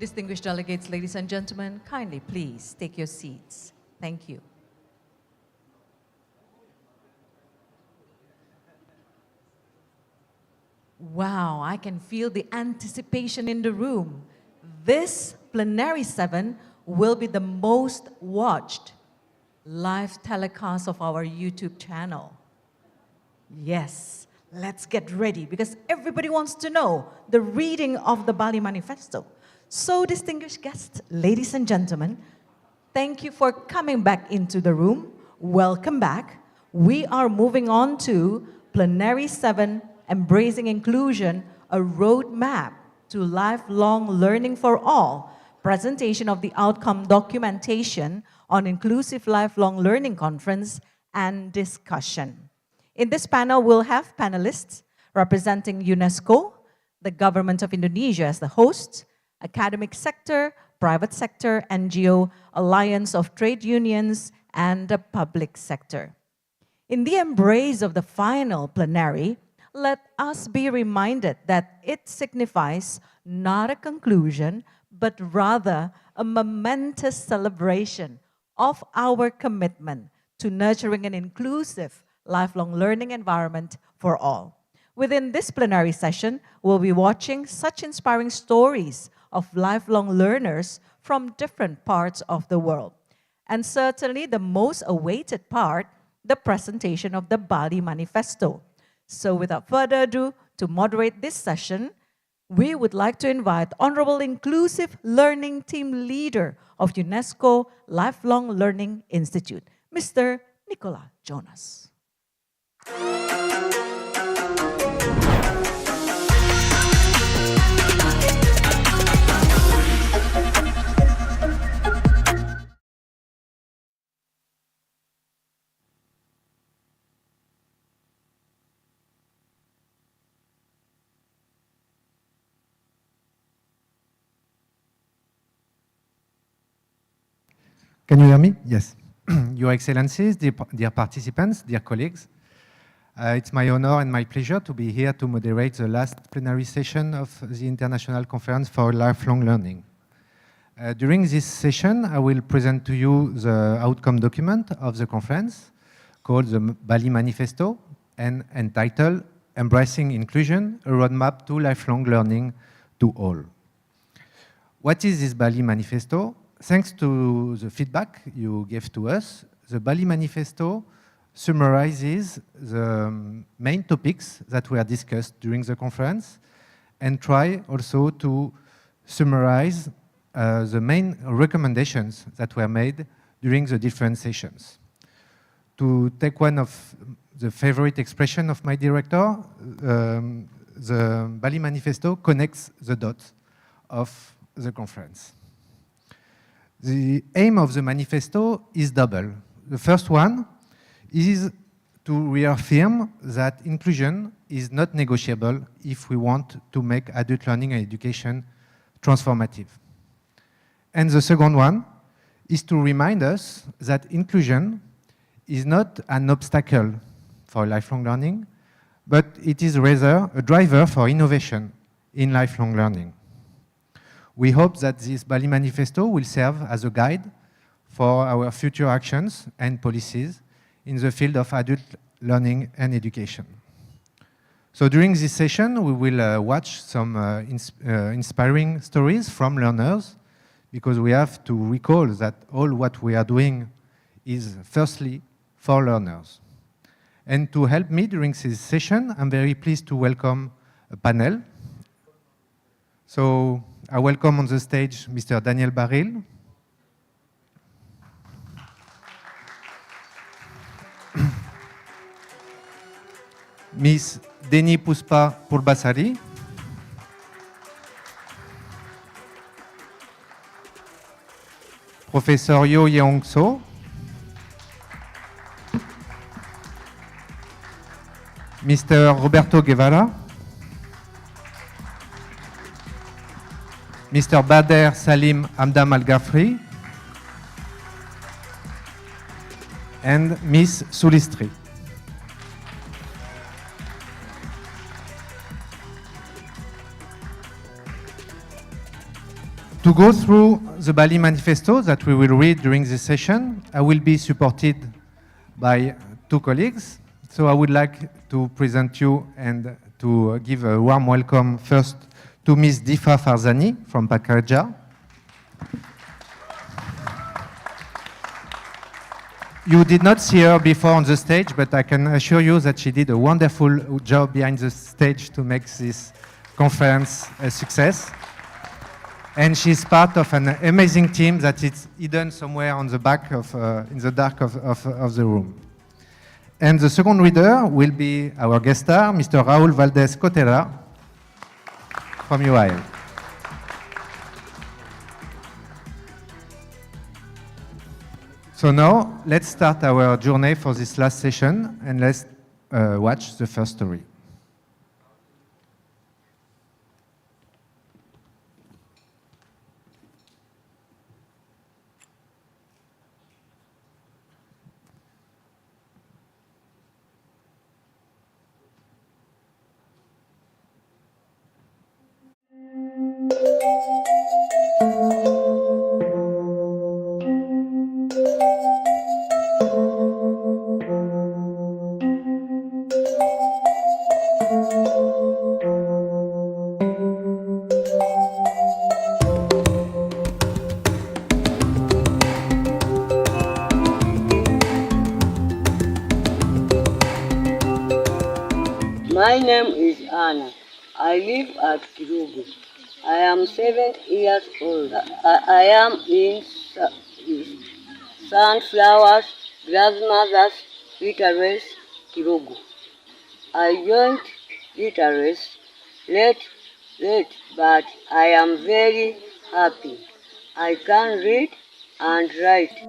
Distinguished delegates, ladies and gentlemen, kindly please take your seats. Thank you. Wow, I can feel the anticipation in the room. This Plenary 7 will be the most watched live telecast of our YouTube channel. Yes, let's get ready because everybody wants to know the reading of the Bali Manifesto. So, distinguished guests, ladies and gentlemen, thank you for coming back into the room. Welcome back. We are moving on to Plenary 7, Embracing Inclusion, a roadmap to lifelong learning for all, presentation of the outcome documentation on Inclusive Lifelong Learning Conference and discussion. In this panel, we'll have panelists representing UNESCO, the government of Indonesia as the host, academic sector, private sector, NGO, alliance of trade unions, and the public sector. In the embrace of the final plenary, let us be reminded that it signifies not a conclusion, but rather a momentous celebration of our commitment to nurturing an inclusive lifelong learning environment for all. Within this plenary session, we'll be watching such inspiring stories of lifelong learners from different parts of the world. And certainly the most awaited part, the presentation of the Bali Manifesto. So without further ado, to moderate this session, we would like to invite Honorable Inclusive Learning Team Leader of UNESCO Lifelong Learning Institute, Mr. Nicola Jonas. Can you hear me? Yes. Your Excellencies, dear participants, dear colleagues, it's my honor and my pleasure to be here to moderate the last plenary session of the International Conference for Lifelong Learning. During this session, I will present to you the outcome document of the conference called the Bali Manifesto and entitled Embracing Inclusion, a Roadmap to Lifelong Learning to All. What is this Bali Manifesto? Thanks to the feedback you gave to us, the Bali Manifesto summarizes the main topics that were discussed during the conference and try also to summarize the main recommendations that were made during the different sessions. To take one of the favorite expression of my director, the Bali Manifesto connects the dots of the conference. The aim of the manifesto is double. The first one is to reaffirm that inclusion is not negotiable if we want to make adult learning and education transformative. And the second one is to remind us that inclusion is not an obstacle for lifelong learning, but it is rather a driver for innovation in lifelong learning. We hope that this Bali Manifesto will serve as a guide for our future actions and policies in the field of adult learning and education. So during this session, we will watch some inspiring stories from learners, because we have to recall that all what we are doing is firstly for learners. And to help me during this session, I'm very pleased to welcome a panel. So I welcome on the stage Mr. Daniel Baril, Miss Deni Puspa Purbasari, Professor Yo Yeong So, Mr. Roberto Guevara, Mr. Bader Salim Amdam Al-Ghafri, and Miss Sulistri. To go through the Bali Manifesto that we will read during this session, I will be supported by two colleagues. So I would like to present you and to give a warm welcome first to Ms. Difa Farzani from Prakerja. You did not see her before on the stage, but I can assure you that she did a wonderful job behind the stage to make this conference a success. And she's part of an amazing team that is hidden somewhere on the back of, in the dark of the room. And the second reader will be our guest star, Mr. Raul Valdez Cotera from UIL. So now, let's start our journey for this last session, and let's watch the first story. My name is Anna. I live at Kirugu. I am 7 years old. I am in Sunflowers Grandmother's Literaries Kirugu. I joined literaries late, but I am very happy. I can read and write.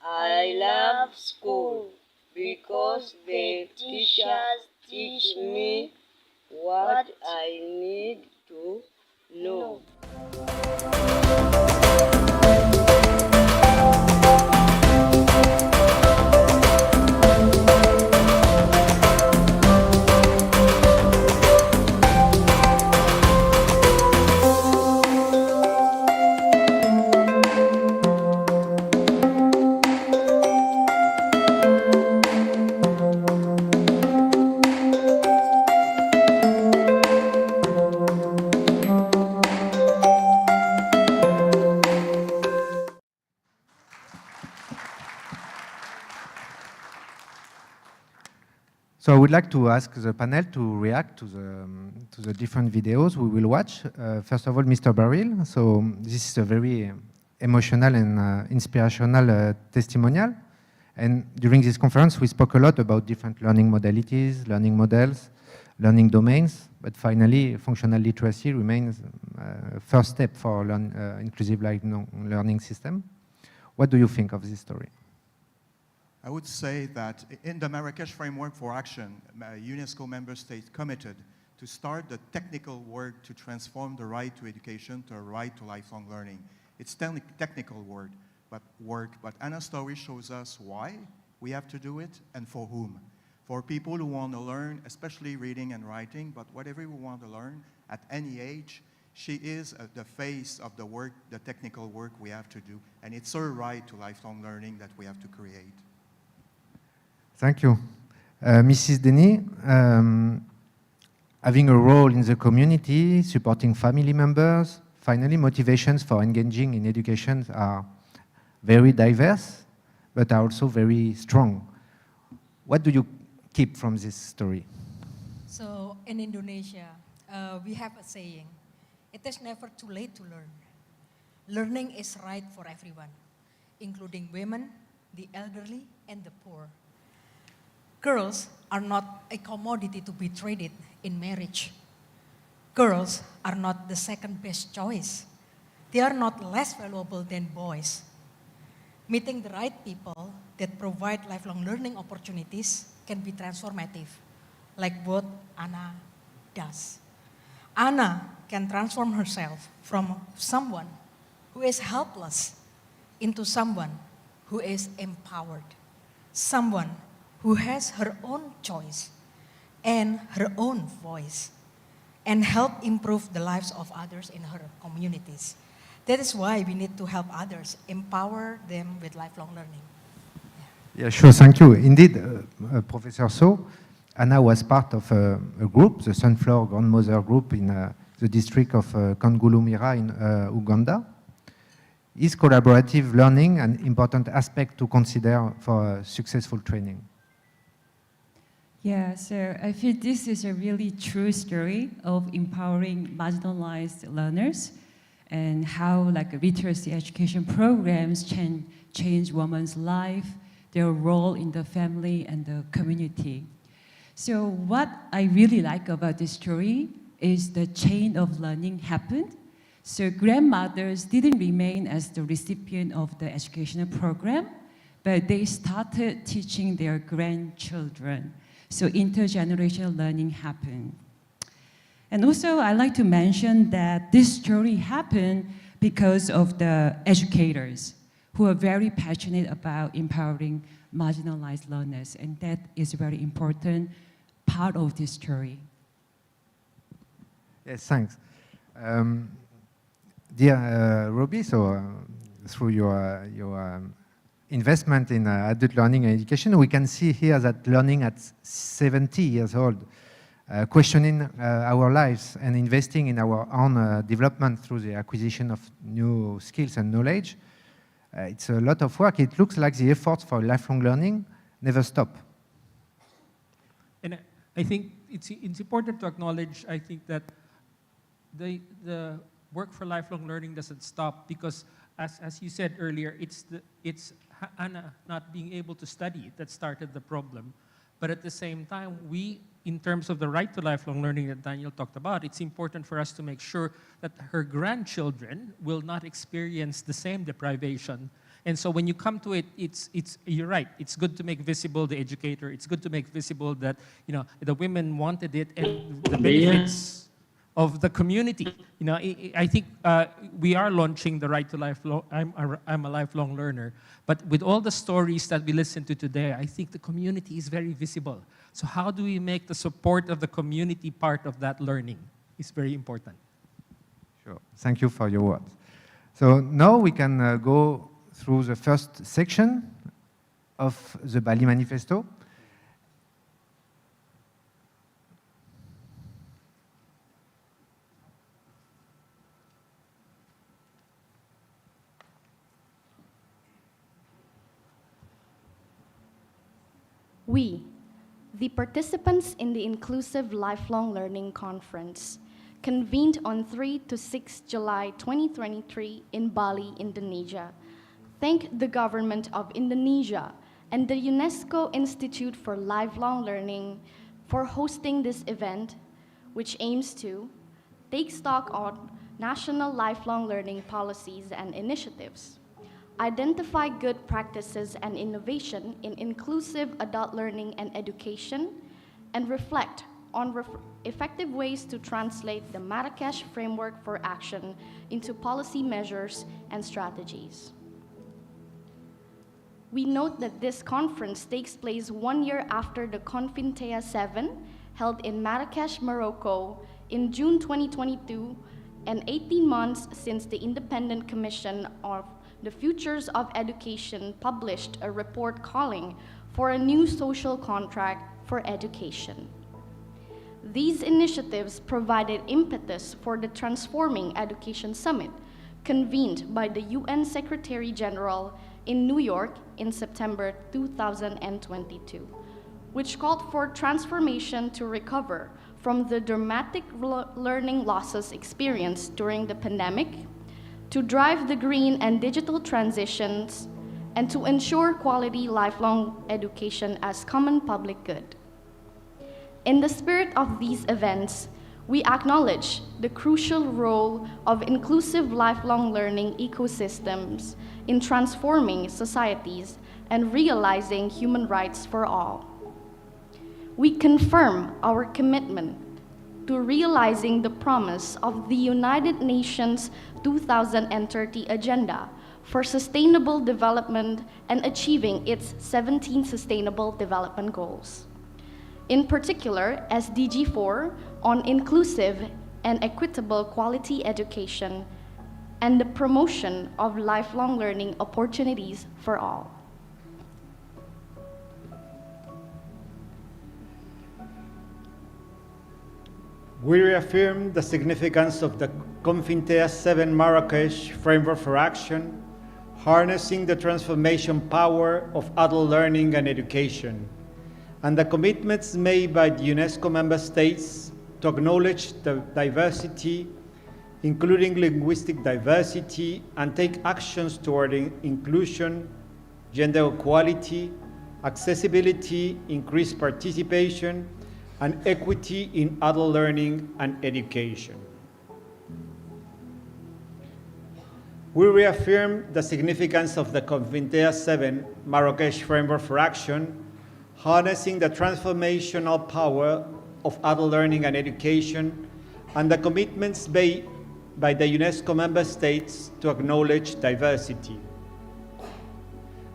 I love school because the teachers teach me what I need to know. So I would like to ask the panel to react to the different videos we will watch. First of all, Mr. Baril. So this is a very emotional and inspirational testimonial. And during this conference, we spoke a lot about different learning modalities, learning models, learning domains. But finally, functional literacy remains first step for inclusive learning system. What do you think of this story? I would say that in the Marrakesh Framework for Action, UNESCO member states committed to start the technical work to transform the right to education to a right to lifelong learning. It's technical work, but Anna's story shows us why we have to do it and for whom. For people who want to learn, especially reading and writing, but whatever we want to learn at any age, she is the face of the work, the technical work we have to do, and it's her right to lifelong learning that we have to create. Thank you. Mrs. Denis, having a role in the community, supporting family members, finally motivations for engaging in education are very diverse, but are also very strong. What do you keep from this story? So in Indonesia, we have a saying, it is never too late to learn. Learning is right for everyone, including women, the elderly, and the poor. Girls are not a commodity to be traded in marriage. Girls are not the second best choice. They are not less valuable than boys. Meeting the right people that provide lifelong learning opportunities can be transformative, like what Anna does. Anna can transform herself from someone who is helpless into someone who is empowered, someone who has her own choice and her own voice, and help improve the lives of others in her communities. That is why we need to help others, empower them with lifelong learning. Yeah, sure, thank you. Indeed, Professor So, Anna was part of a group, the Sunflower Grandmother Group in the district of Kangulumira in Uganda. Is collaborative learning an important aspect to consider for successful training? Yeah, so I feel this is a really true story of empowering marginalized learners and how like literacy education programs change women's life, their role in the family and the community. So what I really like about this story is the chain of learning happened. So grandmothers didn't remain as the recipient of the educational program, but they started teaching their grandchildren. So intergenerational learning happened. And also I like to mention that this story happened because of the educators who are very passionate about empowering marginalized learners, and that is a very important part of this story. Yes, thanks. Dear Robbie, so through your investment in adult learning and education, we can see here that learning at 70 years old, questioning our lives and investing in our own development through the acquisition of new skills and knowledge, it's a lot of work. It looks like the efforts for lifelong learning never stop. And I think it's important to acknowledge, I think, that the work for lifelong learning doesn't stop because, as you said earlier, it's Anna not being able to study that started the problem. But at the same time, in terms of the right to lifelong learning that Daniel talked about, it's important for us to make sure that her grandchildren will not experience the same deprivation. And so when you come to it, you're right. It's good to make visible the educator. It's good to make visible that the women wanted it and the benefits of the community. I think we are launching the right to lifelong. I'm a lifelong learner. But with all the stories that we listen to today, I think the community is very visible. So how do we make the support of the community part of that learning? It's very important. Sure. Thank you for your words. So now we can go through the first section of the Bali Manifesto. We, the participants in the Inclusive Lifelong Learning Conference, convened on 3 to 6 July 2023 in Bali, Indonesia, thank the government of Indonesia and the UNESCO Institute for Lifelong Learning for hosting this event, which aims to take stock on national lifelong learning policies and initiatives, identify good practices and innovation in inclusive adult learning and education, and reflect on effective ways to translate the Marrakesh Framework for Action into policy measures and strategies. We note that this conference takes place 1 year after the Confintea 7, held in Marrakesh, Morocco in June 2022, and 18 months since the Independent Commission of the Futures of Education published a report calling for a new social contract for education. These initiatives provided impetus for the Transforming Education Summit, convened by the UN Secretary General in New York in September 2022, which called for transformation to recover from the dramatic learning losses experienced during the pandemic, to drive the green and digital transitions, and to ensure quality lifelong education as common public good. In the spirit of these events, We acknowledge the crucial role of inclusive lifelong learning ecosystems in transforming societies and realizing human rights for all. We confirm our commitment to realizing the promise of the United Nations 2030 Agenda for Sustainable Development and achieving its 17 Sustainable Development Goals. In particular, SDG 4 on inclusive and equitable quality education and the promotion of lifelong learning opportunities for all. We reaffirm the significance of the CONFINTEA 7 Marrakesh Framework for Action, harnessing the transformation power of adult learning and education, and the commitments made by the UNESCO member states to acknowledge the diversity, including linguistic diversity, and take actions toward inclusion, gender equality, accessibility, increased participation, and equity in adult learning and education. We reaffirm the significance of the CONFINTEA 7 Marrakesh Framework for Action, harnessing the transformational power of adult learning and education, and the commitments made by the UNESCO member states to acknowledge diversity.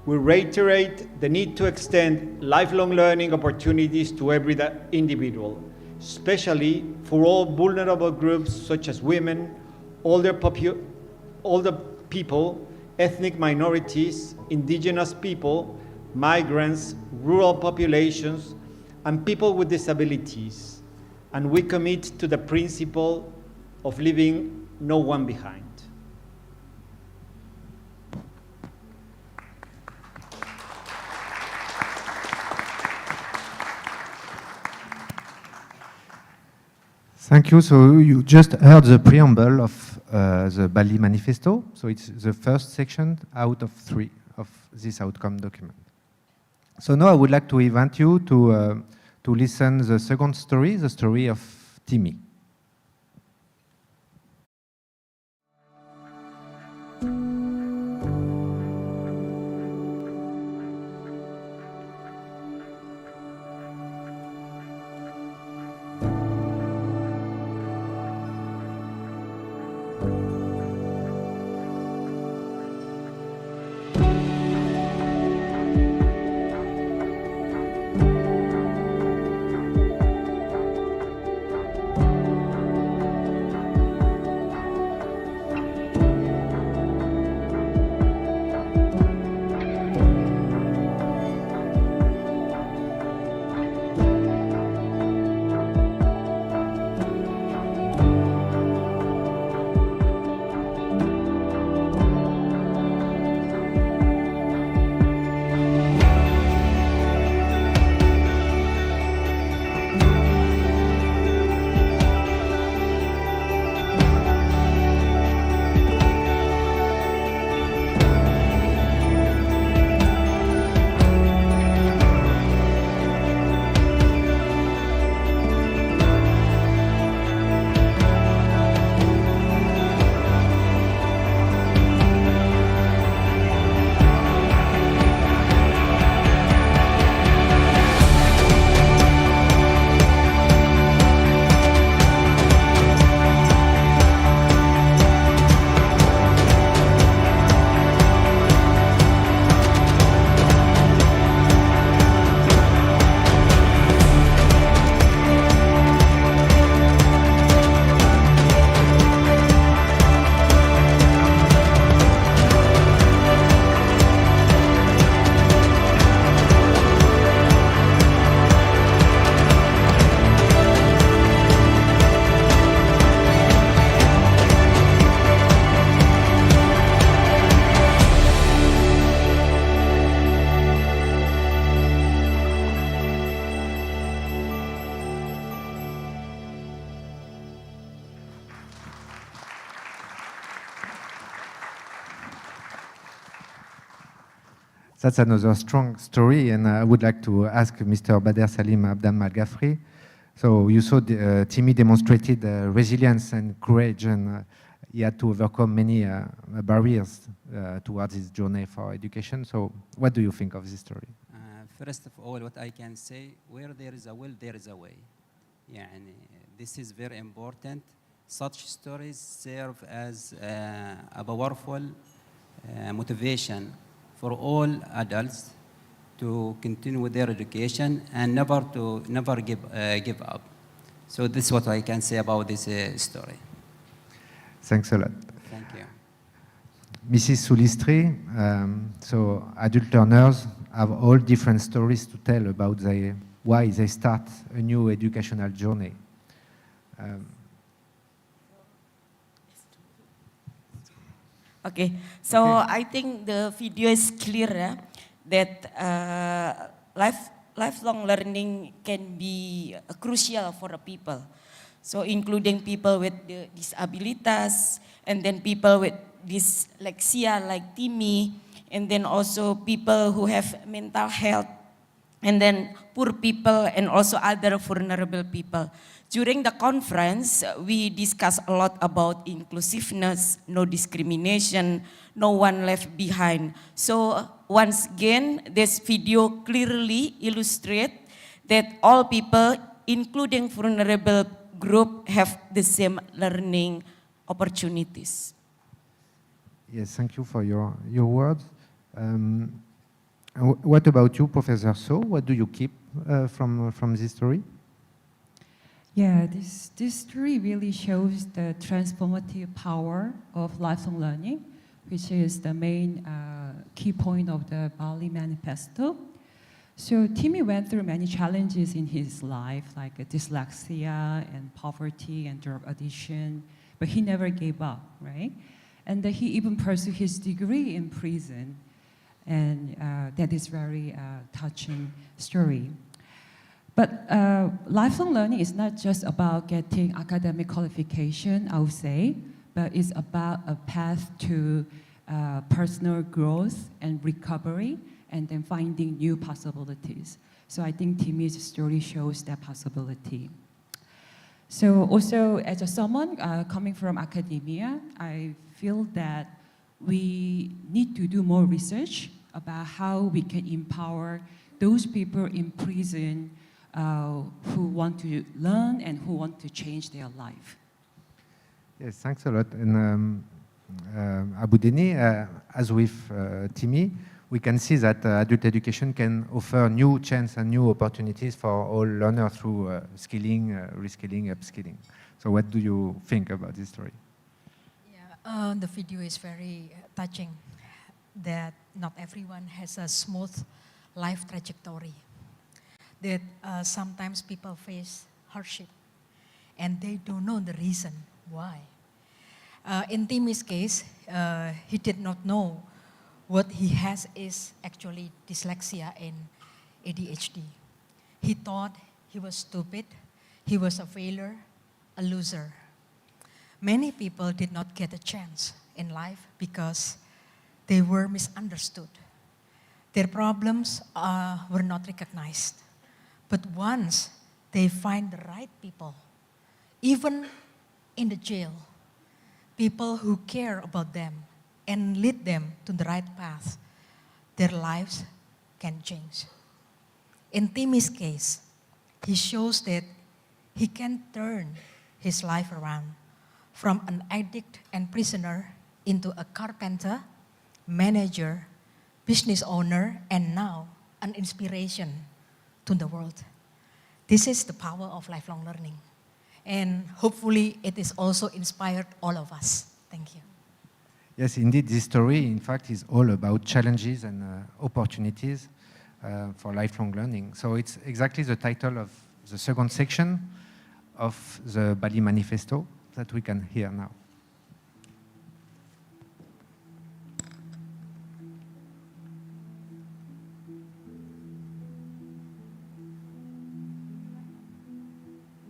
We reiterate the need to extend lifelong learning opportunities to every individual, especially for all vulnerable groups such as women, older people, ethnic minorities, indigenous people, migrants, rural populations, and people with disabilities. And we commit to the principle of leaving no one behind. Thank you. So you just heard the preamble of the Bali Manifesto. So it's the first section out of 3 of this outcome document. So now I would like to invite you to listen the second story, the story of Timmy. That's another strong story, and I would like to ask Mr. Bader Salim Abdan Malgafri So you saw Timmy demonstrated resilience and courage, and he had to overcome many barriers towards his journey for education. So what do you think of this story? First of all, what I can say, where there is a will, there is a way. Yeah, and this is very important. Such stories serve as a powerful motivation for all adults to continue with their education and never give up. So this is what I can say about this story. Thanks a lot. Thank you. Mrs. Sulistri, so adult learners have all different stories to tell about why they start a new educational journey. Okay, so I think the video is clear that lifelong learning can be crucial for the people. So including people with disabilities, and then people with dyslexia like Timmy, and then also people who have mental health, and then poor people, and also other vulnerable people. During the conference, we discussed a lot about inclusiveness, no discrimination, no one left behind. So once again, this video clearly illustrates that all people, including vulnerable group, have the same learning opportunities. Yes, thank you for your words. What about you, Professor So? What do you keep from this story? Yeah, this story really shows the transformative power of lifelong learning, which is the main key point of the Bali Manifesto. So Timmy went through many challenges in his life, like dyslexia and poverty and drug addiction, but he never gave up, right? And he even pursued his degree in prison, and that is very touching story. But lifelong learning is not just about getting academic qualification, I would say, but it's about a path to personal growth and recovery, and then finding new possibilities. So I think Timmy's story shows that possibility. So also, as someone coming from academia, I feel that we need to do more research about how we can empower those people in prison who want to learn and who want to change their life. Yes, thanks a lot. And Abu Deni, as with Timmy, we can see that adult education can offer new chance and new opportunities for all learners through skilling, reskilling, upskilling. So what do you think about this story? Yeah, the video is very touching, that not everyone has a smooth life trajectory, that sometimes people face hardship and they don't know the reason why. In Timmy's case, he did not know what he has is actually dyslexia and ADHD. He thought he was stupid, he was a failure, a loser. Many people did not get a chance in life because they were misunderstood. Their problems were not recognized. But once they find the right people, even in the jail, people who care about them and lead them to the right path, their lives can change. In Timmy's case, he shows that he can turn his life around from an addict and prisoner into a carpenter, manager, business owner, and now an inspiration to the world. This is the power of lifelong learning. And hopefully it is also inspired all of us. Thank you. Yes, indeed, this story, in fact, is all about challenges and opportunities for lifelong learning. So it's exactly the title of the second section of the Bali Manifesto that we can hear now.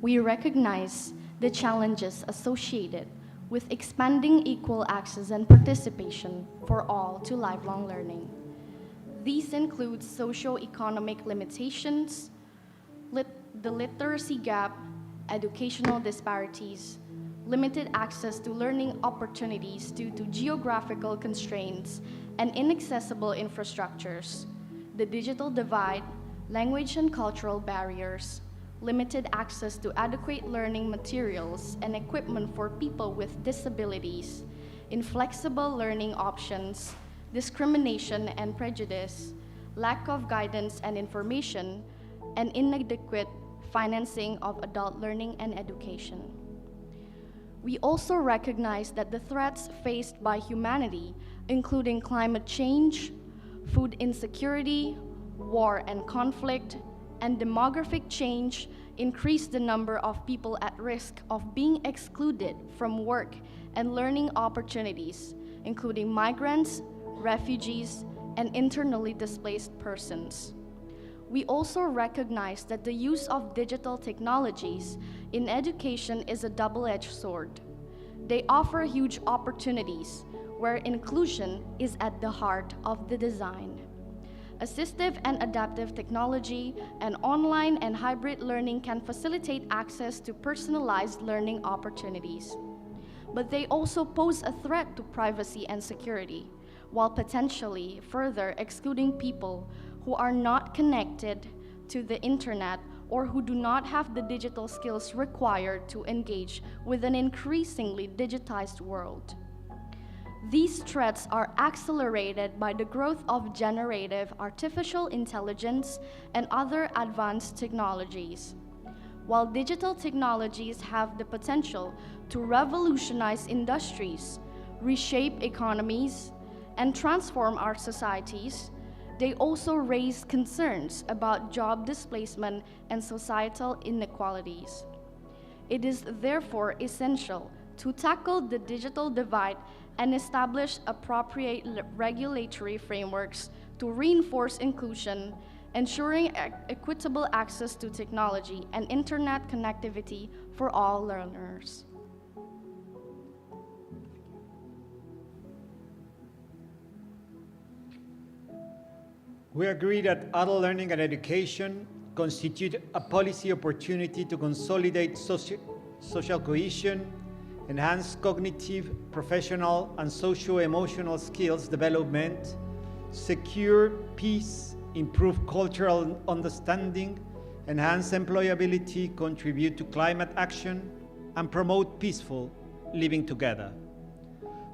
We recognize the challenges associated with expanding equal access and participation for all to lifelong learning. These include socio-economic limitations, the literacy gap, educational disparities, limited access to learning opportunities due to geographical constraints and inaccessible infrastructures, the digital divide, language and cultural barriers, limited access to adequate learning materials and equipment for people with disabilities, inflexible learning options, discrimination and prejudice, lack of guidance and information, and inadequate financing of adult learning and education. We also recognize that the threats faced by humanity, including climate change, food insecurity, war and conflict, and demographic change, increase the number of people at risk of being excluded from work and learning opportunities, including migrants, refugees, and internally displaced persons. We also recognize that the use of digital technologies in education is a double-edged sword. They offer huge opportunities where inclusion is at the heart of the design. Assistive and adaptive technology and online and hybrid learning can facilitate access to personalized learning opportunities. But they also pose a threat to privacy and security, while potentially further excluding people who are not connected to the internet or who do not have the digital skills required to engage with an increasingly digitized world. These threats are accelerated by the growth of generative artificial intelligence and other advanced technologies. While digital technologies have the potential to revolutionize industries, reshape economies, and transform our societies, they also raise concerns about job displacement and societal inequalities. It is therefore essential to tackle the digital divide and establish appropriate regulatory frameworks to reinforce inclusion, ensuring equitable access to technology and internet connectivity for all learners. We agree that adult learning and education constitute a policy opportunity to consolidate social cohesion, enhance cognitive, professional, and socio-emotional skills development, secure peace, improve cultural understanding, enhance employability, contribute to climate action, and promote peaceful living together.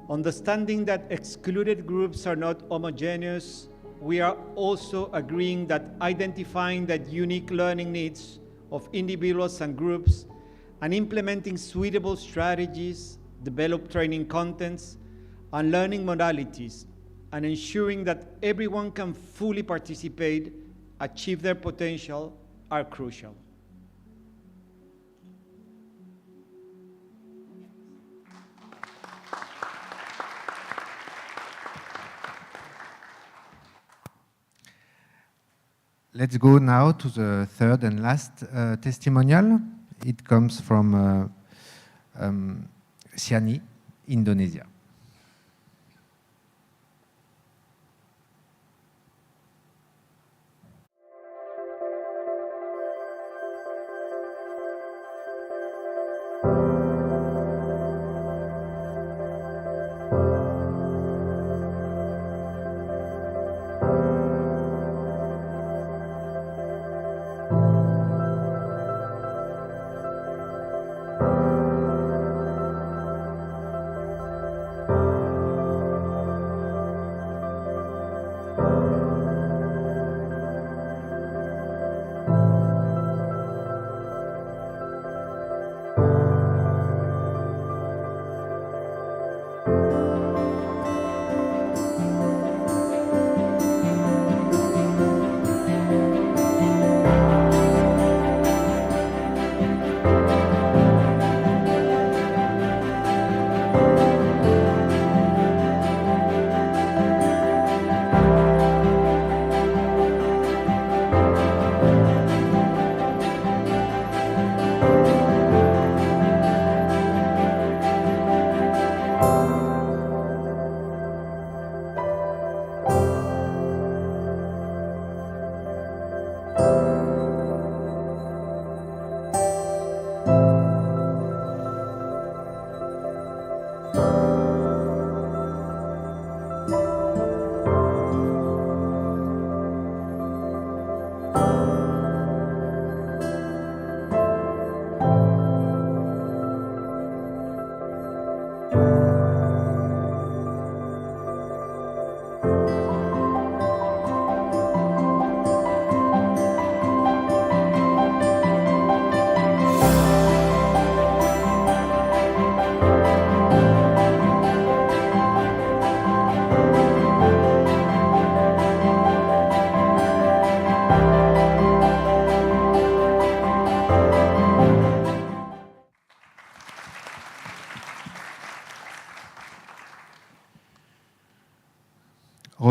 Understanding that excluded groups are not homogeneous, we are also agreeing that identifying the unique learning needs of individuals and groups and implementing suitable strategies, develop training contents, and learning modalities, and ensuring that everyone can fully participate, achieve their potential, are crucial. Let's go now to the third and last testimonial. It comes from Siani, Indonesia.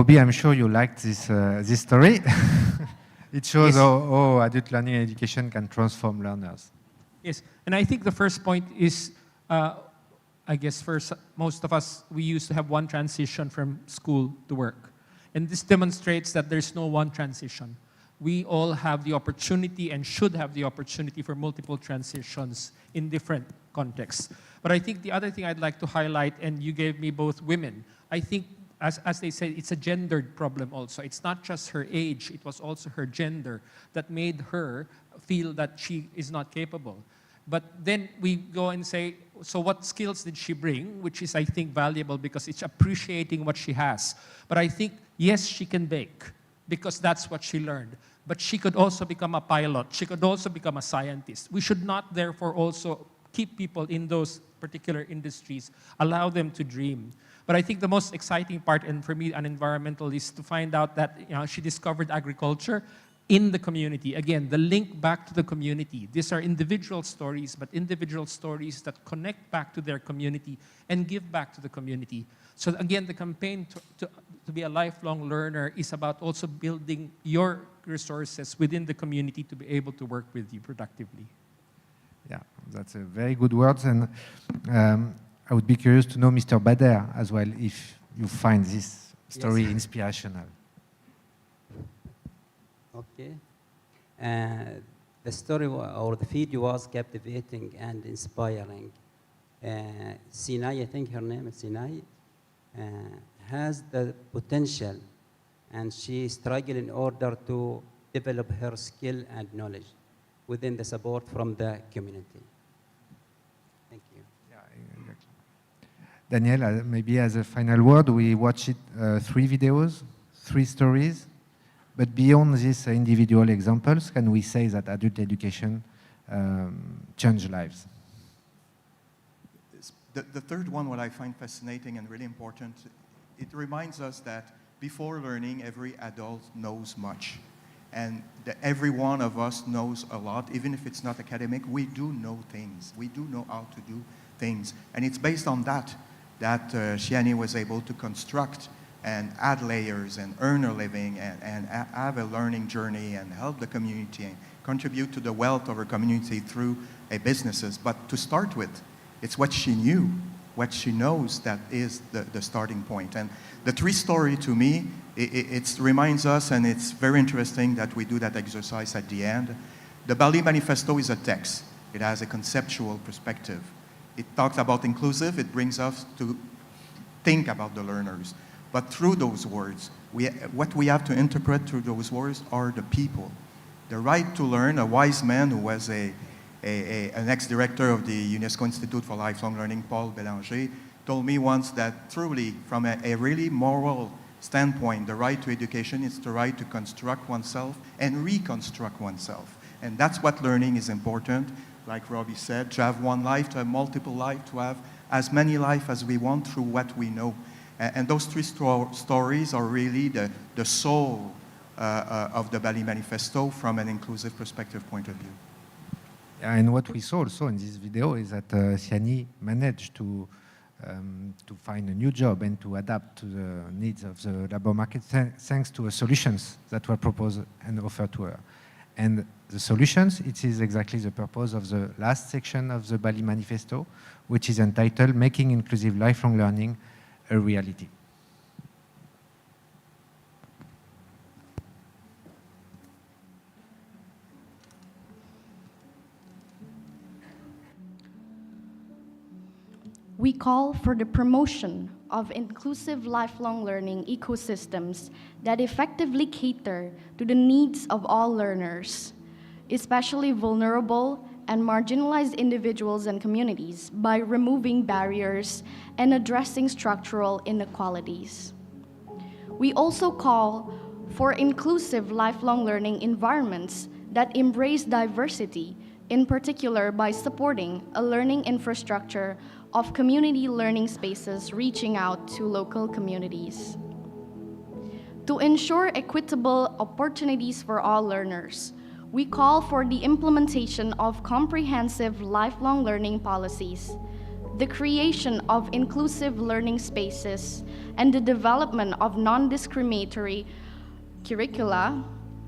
Robbie, I'm sure you liked this story. It shows Yes. how adult learning and education can transform learners. Yes, and I think the first point is, I guess first, most of us, we used to have one transition from school to work. And this demonstrates that there's no one transition. We all have the opportunity and should have the opportunity for multiple transitions in different contexts. But I think the other thing I'd like to highlight, and you gave me both women, I think as they say, it's a gendered problem also. It's not just her age, it was also her gender that made her feel that she is not capable. But then we go and say, so what skills did she bring? Which is, I think, valuable because it's appreciating what she has. But I think, yes, she can bake because that's what she learned. But she could also become a pilot. She could also become a scientist. We should not, therefore, also keep people in those particular industries, allow them to dream. But I think the most exciting part, and for me, an environmentalist, to find out that she discovered agriculture in the community. Again, the link back to the community. These are individual stories, but individual stories that connect back to their community and give back to the community. So again, the campaign to be a lifelong learner is about also building your resources within the community to be able to work with you productively. Yeah, that's a very good words. And I would be curious to know, Mr. Bader, as well, if you find this story inspirational. Okay. The story or the video was captivating and inspiring. Sinai, I think her name is Sinai, has the potential, and she struggled in order to develop her skill and knowledge within the support from the community. Thank you. Yeah, exactly. Daniel, maybe as a final word, we watched 3 videos, 3 stories. But beyond these individual examples, can we say that adult education changed lives? The third one, what I find fascinating and really important, it reminds us that before learning, every adult knows much. And that every one of us knows a lot, even if it's not academic. We do know things. We do know how to do things. And it's based on that Shiani was able to construct and add layers and earn a living and have a learning journey and help the community and contribute to the wealth of her community through businesses. But to start with, it's what she knew, what she knows that is the starting point. And the 3 story to me, it reminds us, and it's very interesting that we do that exercise at the end. The Bali Manifesto is a text. It has a conceptual perspective. It talks about inclusive. It brings us to think about the learners. But through those words, what we have to interpret through those words are the people. The right to learn, a wise man who was an ex-director of the UNESCO Institute for Lifelong Learning, Paul Bélanger, told me once that truly, from a really moral standpoint, the right to education is the right to construct oneself and reconstruct oneself. And that's what learning is important, like Robbie said, to have one life, to have multiple lives, to have as many lives as we want through what we know. And those 3 stories are really the soul of the Bali Manifesto from an inclusive perspective point of view. And what we saw also in this video is that Siani managed to find a new job and to adapt to the needs of the labor market thanks to solutions that were proposed and offered to her. And the solutions, it is exactly the purpose of the last section of the Bali Manifesto, which is entitled Making Inclusive Lifelong Learning a Reality. We call for the promotion of inclusive lifelong learning ecosystems that effectively cater to the needs of all learners, especially vulnerable and marginalized individuals and communities, by removing barriers and addressing structural inequalities. We also call for inclusive lifelong learning environments that embrace diversity, in particular by supporting a learning infrastructure of community learning spaces reaching out to local communities. To ensure equitable opportunities for all learners, we call for the implementation of comprehensive lifelong learning policies, the creation of inclusive learning spaces, and the development of non-discriminatory curricula,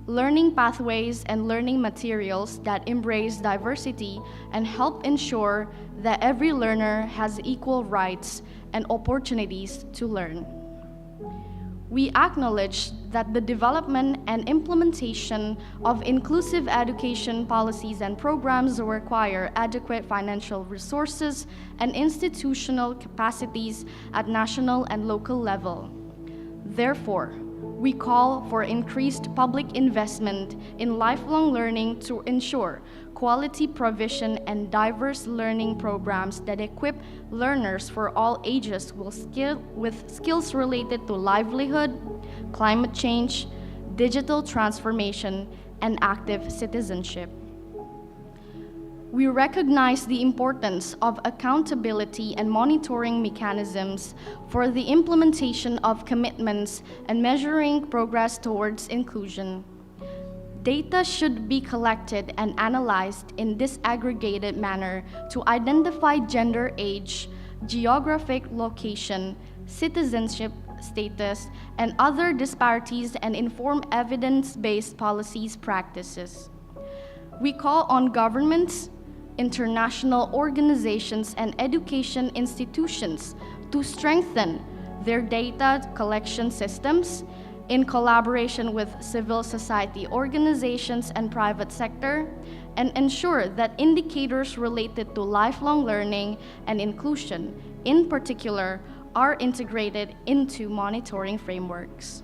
learning pathways, and learning materials that embrace diversity and help ensure that every learner has equal rights and opportunities to learn. We acknowledge that the development and implementation of inclusive education policies and programs require adequate financial resources and institutional capacities at national and local level. Therefore, we call for increased public investment in lifelong learning to ensure quality provision and diverse learning programs that equip learners for all ages with skills related to livelihood, climate change, digital transformation, and active citizenship. We recognize the importance of accountability and monitoring mechanisms for the implementation of commitments and measuring progress towards inclusion. Data should be collected and analyzed in disaggregated manner to identify gender, age, geographic location, citizenship status, and other disparities and inform evidence-based policies practices. We call on governments, international organizations, and education institutions to strengthen their data collection systems in collaboration with civil society organizations and private sector, and ensure that indicators related to lifelong learning and inclusion, in particular, are integrated into monitoring frameworks.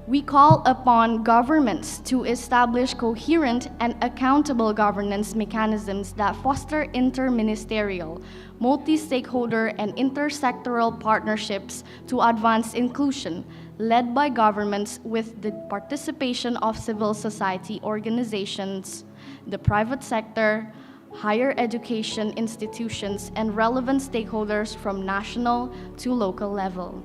We call upon governments to establish coherent and accountable governance mechanisms that foster interministerial, multi-stakeholder, and intersectoral partnerships to advance inclusion, led by governments with the participation of civil society organizations, the private sector, higher education institutions, and relevant stakeholders from national to local level.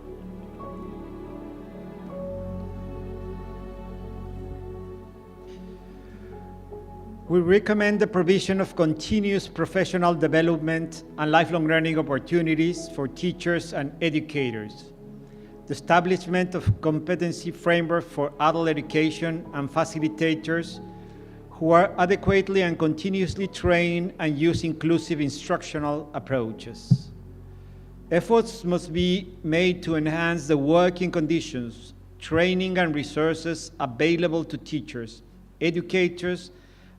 We recommend the provision of continuous professional development and lifelong learning opportunities for teachers and educators, the establishment of competency framework for adult education and facilitators who are adequately and continuously trained and use inclusive instructional approaches. Efforts must be made to enhance the working conditions, training, and resources available to teachers, educators,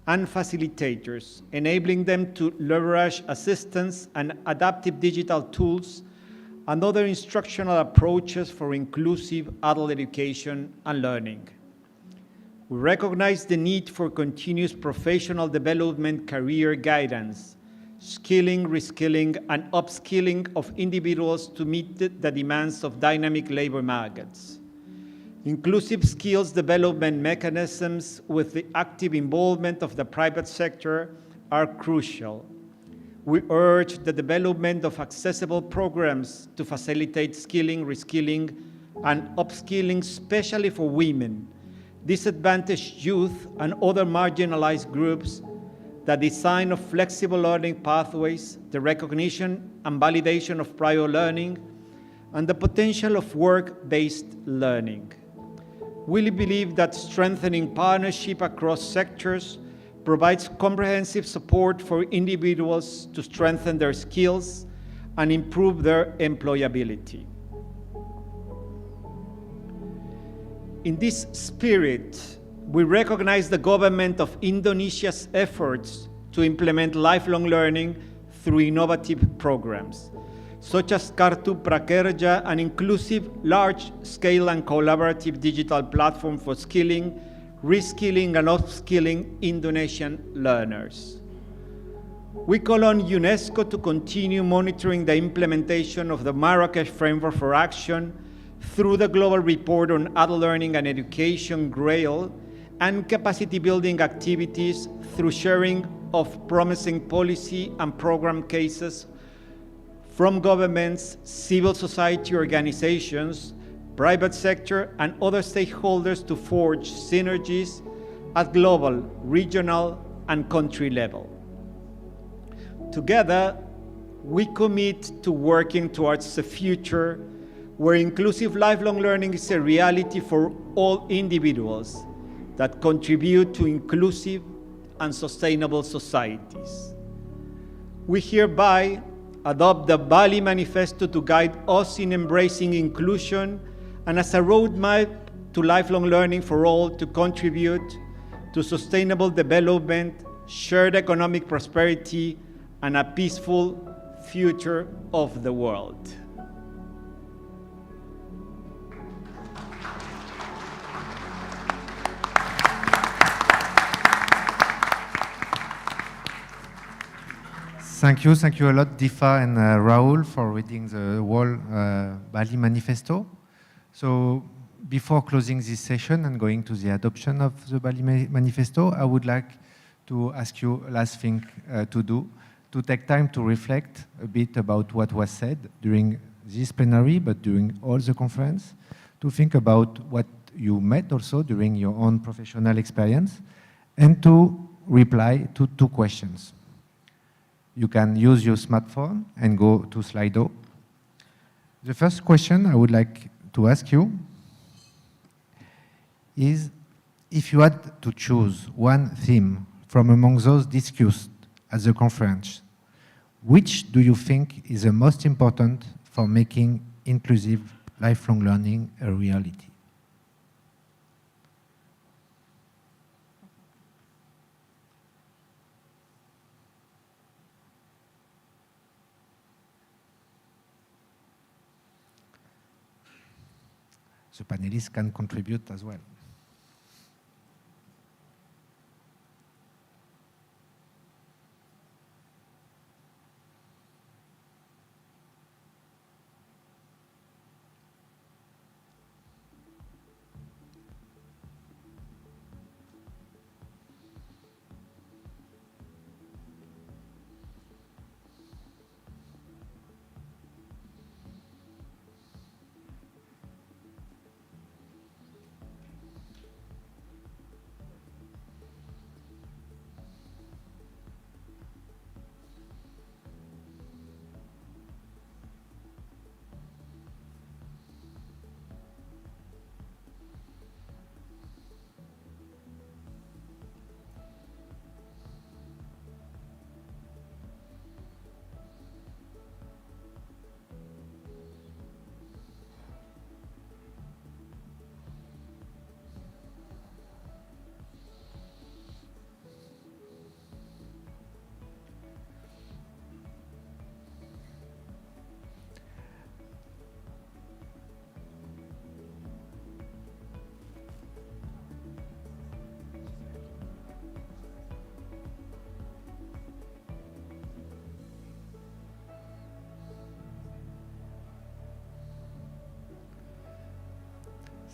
and facilitators, enabling them to leverage assistance and adaptive digital tools and other instructional approaches for inclusive adult education and learning. We recognize the need for continuous professional development, career guidance, skilling, reskilling, and upskilling of individuals to meet the demands of dynamic labor markets. Inclusive skills development mechanisms with the active involvement of the private sector are crucial. We urge the development of accessible programs to facilitate skilling, reskilling, and upskilling, especially for women, disadvantaged youth, and other marginalized groups, the design of flexible learning pathways, the recognition and validation of prior learning, and the potential of work-based learning. We believe that strengthening partnership across sectors provides comprehensive support for individuals to strengthen their skills and improve their employability. In this spirit, we recognize the government of Indonesia's efforts to implement lifelong learning through innovative programs, such as Kartu, Prakerja, an inclusive, large-scale and collaborative digital platform for skilling, reskilling, and upskilling Indonesian learners. We call on UNESCO to continue monitoring the implementation of the Marrakesh Framework for Action through the Global Report on Adult Learning and Education, GRAIL, and capacity building activities through sharing of promising policy and program cases from governments, civil society organizations, private sector, and other stakeholders to forge synergies at global, regional, and country level. Together, we commit to working towards a future where inclusive lifelong learning is a reality for all individuals that contribute to inclusive and sustainable societies. We hereby adopt the Bali Manifesto to guide us in embracing inclusion and as a roadmap to lifelong learning for all to contribute to sustainable development, shared economic prosperity, and a peaceful future of the world. Thank you a lot, Difa and Raul, for reading the whole Bali Manifesto. So before closing this session and going to the adoption of the Bali Manifesto, I would like to ask you last thing to do, to take time to reflect a bit about what was said during this plenary, but during all the conference, to think about what you met also during your own professional experience, and to reply to 2 questions. You can use your smartphone and go to Slido. The first question I would like to ask you is, if you had to choose one theme from among those discussed at the conference, which do you think is the most important for making inclusive lifelong learning a reality? The panelists can contribute as well.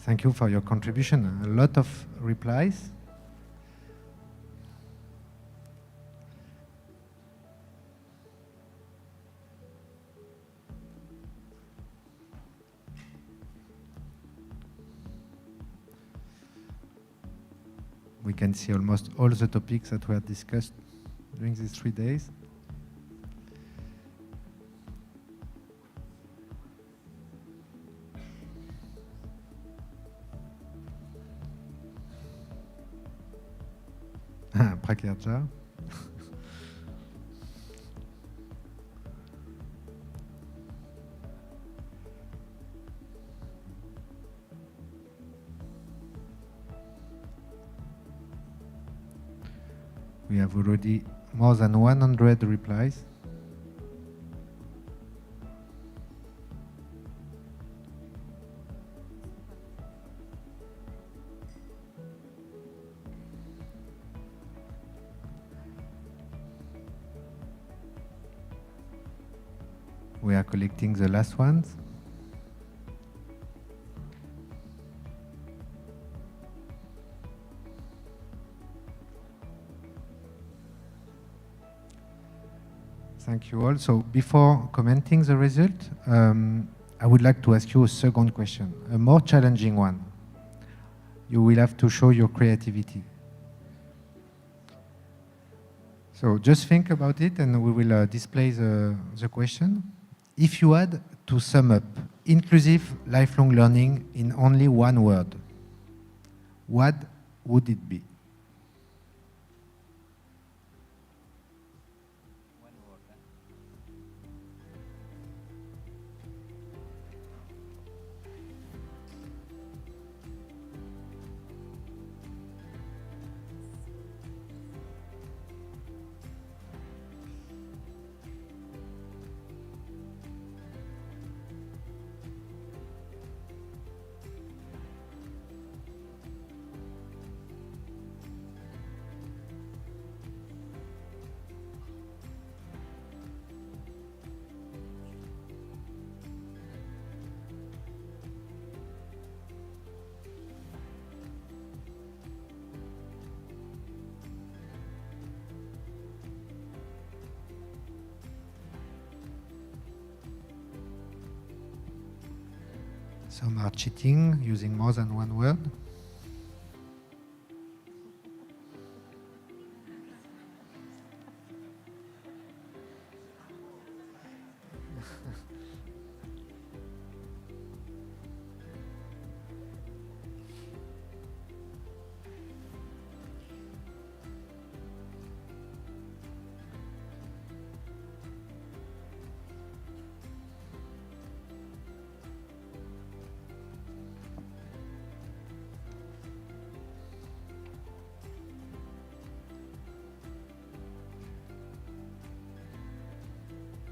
Thank you for your contribution. A lot of replies. We can see almost all the topics that were discussed during these 3 days. Prakerja. We have already more than 100 replies. We are collecting the last ones. Thank you all. So before commenting the result, I would like to ask you a second question, a more challenging one. You will have to show your creativity. So just think about it and we will display the question. If you had to sum up inclusive lifelong learning in only one word, what would it be? Some are cheating, using more than one word.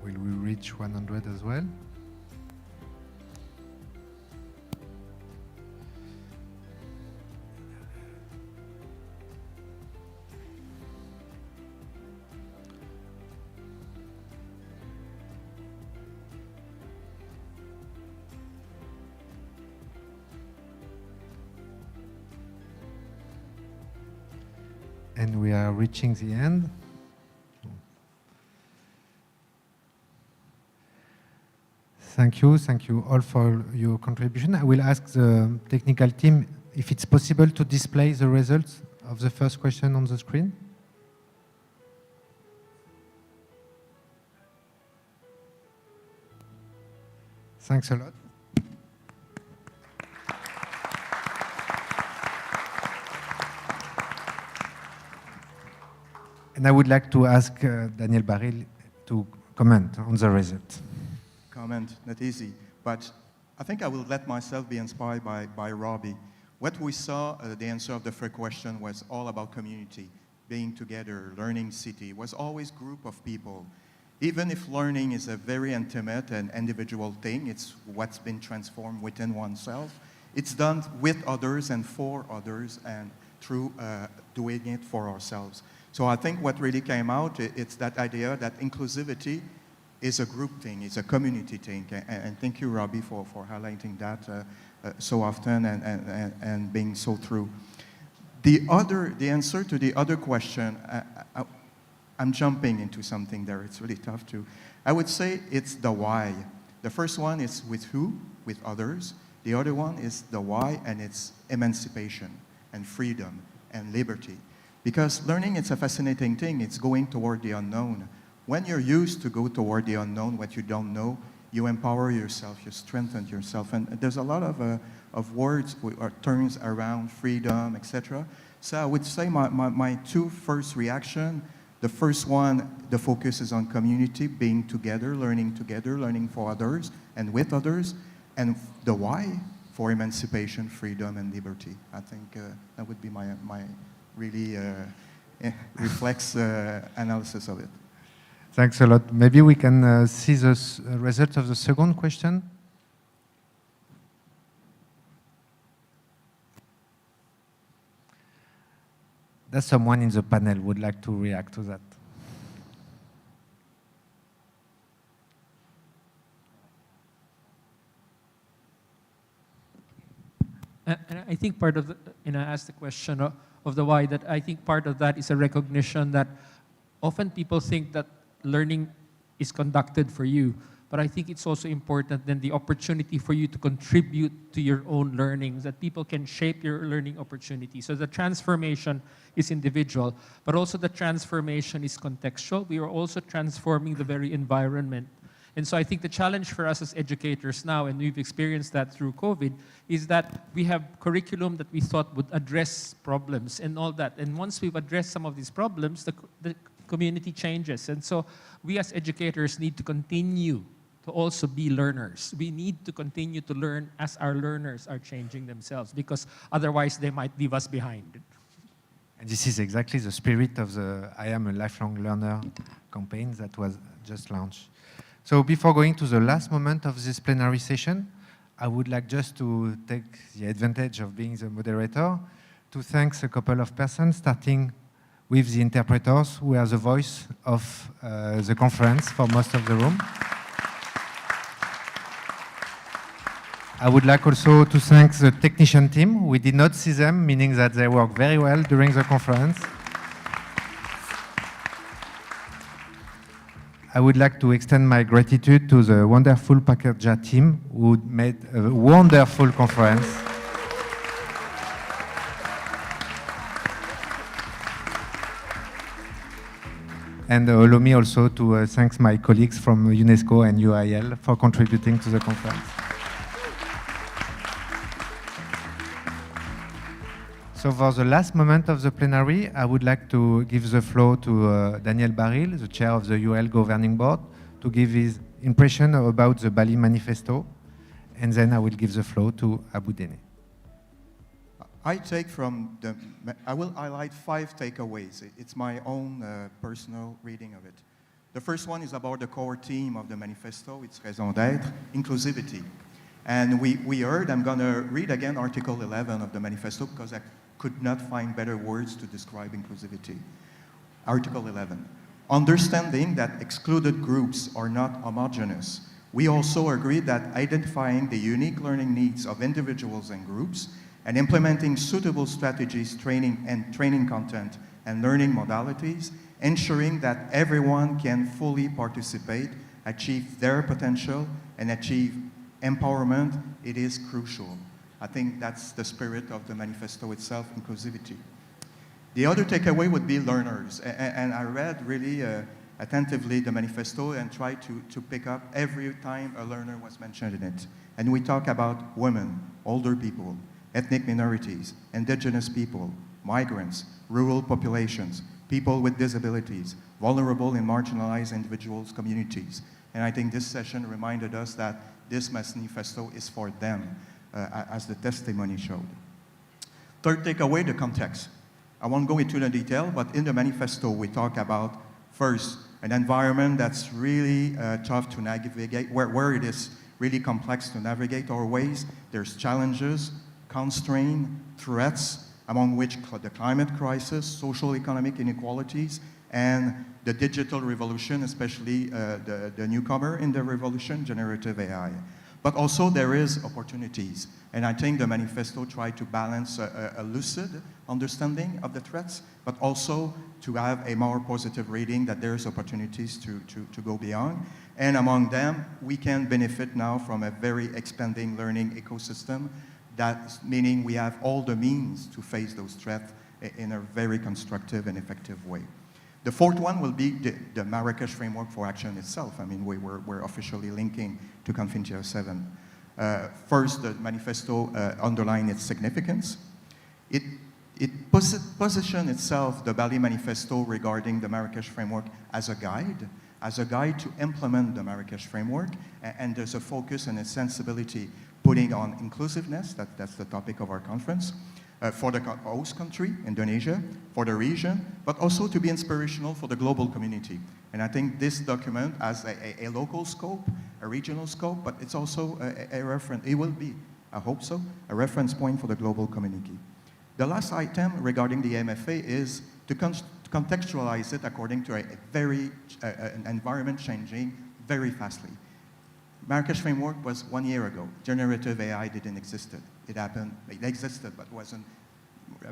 Will we reach 100 as well? And we are reaching the end. Thank you all for your contribution. I will ask the technical team if it's possible to display the results of the first question on the screen. Thanks a lot. And I would like to ask Daniel Baril to comment on the result. Comment, not easy, but I think I will let myself be inspired by Robbie. What we saw, the answer of the first question was all about community, being together, learning city. It was always group of people. Even if learning is a very intimate and individual thing, it's what's been transformed within oneself. It's done with others and for others and through doing it for ourselves. So I think what really came out, it's that idea that inclusivity is a group thing, it's a community thing. And thank you, Robbie, for highlighting that so often and being so true. The answer to the other question, I'm jumping into something there, it's really tough to. I would say it's the why. The first one is with who, with others. The other one is the why, and it's emancipation and freedom and liberty. Because learning, it's a fascinating thing, it's going toward the unknown. When you're used to go toward the unknown, what you don't know, you empower yourself, you strengthen yourself. And there's a lot of words or terms around freedom, etc. So I would say my two first reaction, the first one, the focus is on community, being together, learning for others and with others. And the why, for emancipation, freedom, and liberty. I think that would be my really reflex analysis of it. Thanks a lot. Maybe we can see the result of the second question. Does someone in the panel would like to react to that? And I think part of, I asked the question of the why, that I think part of that is a recognition that often people think that learning is conducted for you, but I think it's also important then the opportunity for you to contribute to your own learnings, that people can shape your learning opportunity. So the transformation is individual, but also the transformation is contextual. We are also transforming the very environment. And so I think the challenge for us as educators now, and we've experienced that through COVID, is that we have curriculum that we thought would address problems and all that. And once we've addressed some of these problems, the community changes. And so we as educators need to continue to also be learners. We need to continue to learn as our learners are changing themselves, because otherwise they might leave us behind. And this is exactly the spirit of the I Am a Lifelong Learner campaign that was just launched. So before going to the last moment of this plenary session, I would like just to take the advantage of being the moderator to thank a couple of persons, starting with the interpreters, who are the voice of the conference for most of the room. I would like also to thank the technician team. We did not see them, meaning that they worked very well during the conference. I would like to extend my gratitude to the wonderful Prakerja team who made a wonderful conference. And allow me also to thank my colleagues from UNESCO and UIL for contributing to the conference. So for the last moment of the plenary, I would like to give the floor to Daniel Baril, the chair of the UL Governing Board, to give his impression about the Bali Manifesto, and then I will give the floor to Abu Dene. I will highlight 5 takeaways. It's my own personal reading of it. The first one is about the core theme of the manifesto. It's raison d'être, inclusivity. And we heard, I'm going to read again Article 11 of the manifesto because I could not find better words to describe inclusivity. Article 11, understanding that excluded groups are not homogeneous. We also agree that identifying the unique learning needs of individuals and groups and implementing suitable strategies, training content, and learning modalities, ensuring that everyone can fully participate, achieve their potential, and achieve empowerment, it is crucial. I think that's the spirit of the manifesto itself, inclusivity. The other takeaway would be learners. And I read really attentively the manifesto and tried to pick up every time a learner was mentioned in it. And we talk about women, older people, ethnic minorities, indigenous people, migrants, rural populations, people with disabilities, vulnerable and marginalized individuals, communities. And I think this session reminded us that this manifesto is for them, as the testimony showed. Third takeaway, the context. I won't go into the detail, but in the manifesto we talk about, first, an environment that's really tough to navigate, where it is really complex to navigate our ways. There's challenges, constraints, threats, among which the climate crisis, social economic inequalities, and the digital revolution, especially the newcomer in the revolution, generative AI. But also there is opportunities. And I think the manifesto tried to balance a lucid understanding of the threats, but also to have a more positive reading that there's opportunities to go beyond. And among them, we can benefit now from a very expanding learning ecosystem, that's meaning we have all the means to face those threats in a very constructive and effective way. The fourth one will be the Marrakesh Framework for Action itself. I mean, we're officially linking to Confintia 7. First, the manifesto underlined its significance. It positioned itself, the Bali Manifesto, regarding the Marrakesh Framework as a guide to implement the Marrakesh Framework, and there's a focus and a sensibility putting on inclusiveness, that's the topic of our conference, for the host country, Indonesia, for the region, but also to be inspirational for the global community. And I think this document has a local scope, a regional scope, but it's also a reference, it will be, I hope so, a reference point for the global community. The last item regarding the MFA is to contextualize it according to an environment changing very fastly. Marrakesh Framework was 1 year ago. Generative AI didn't exist. It existed, but wasn't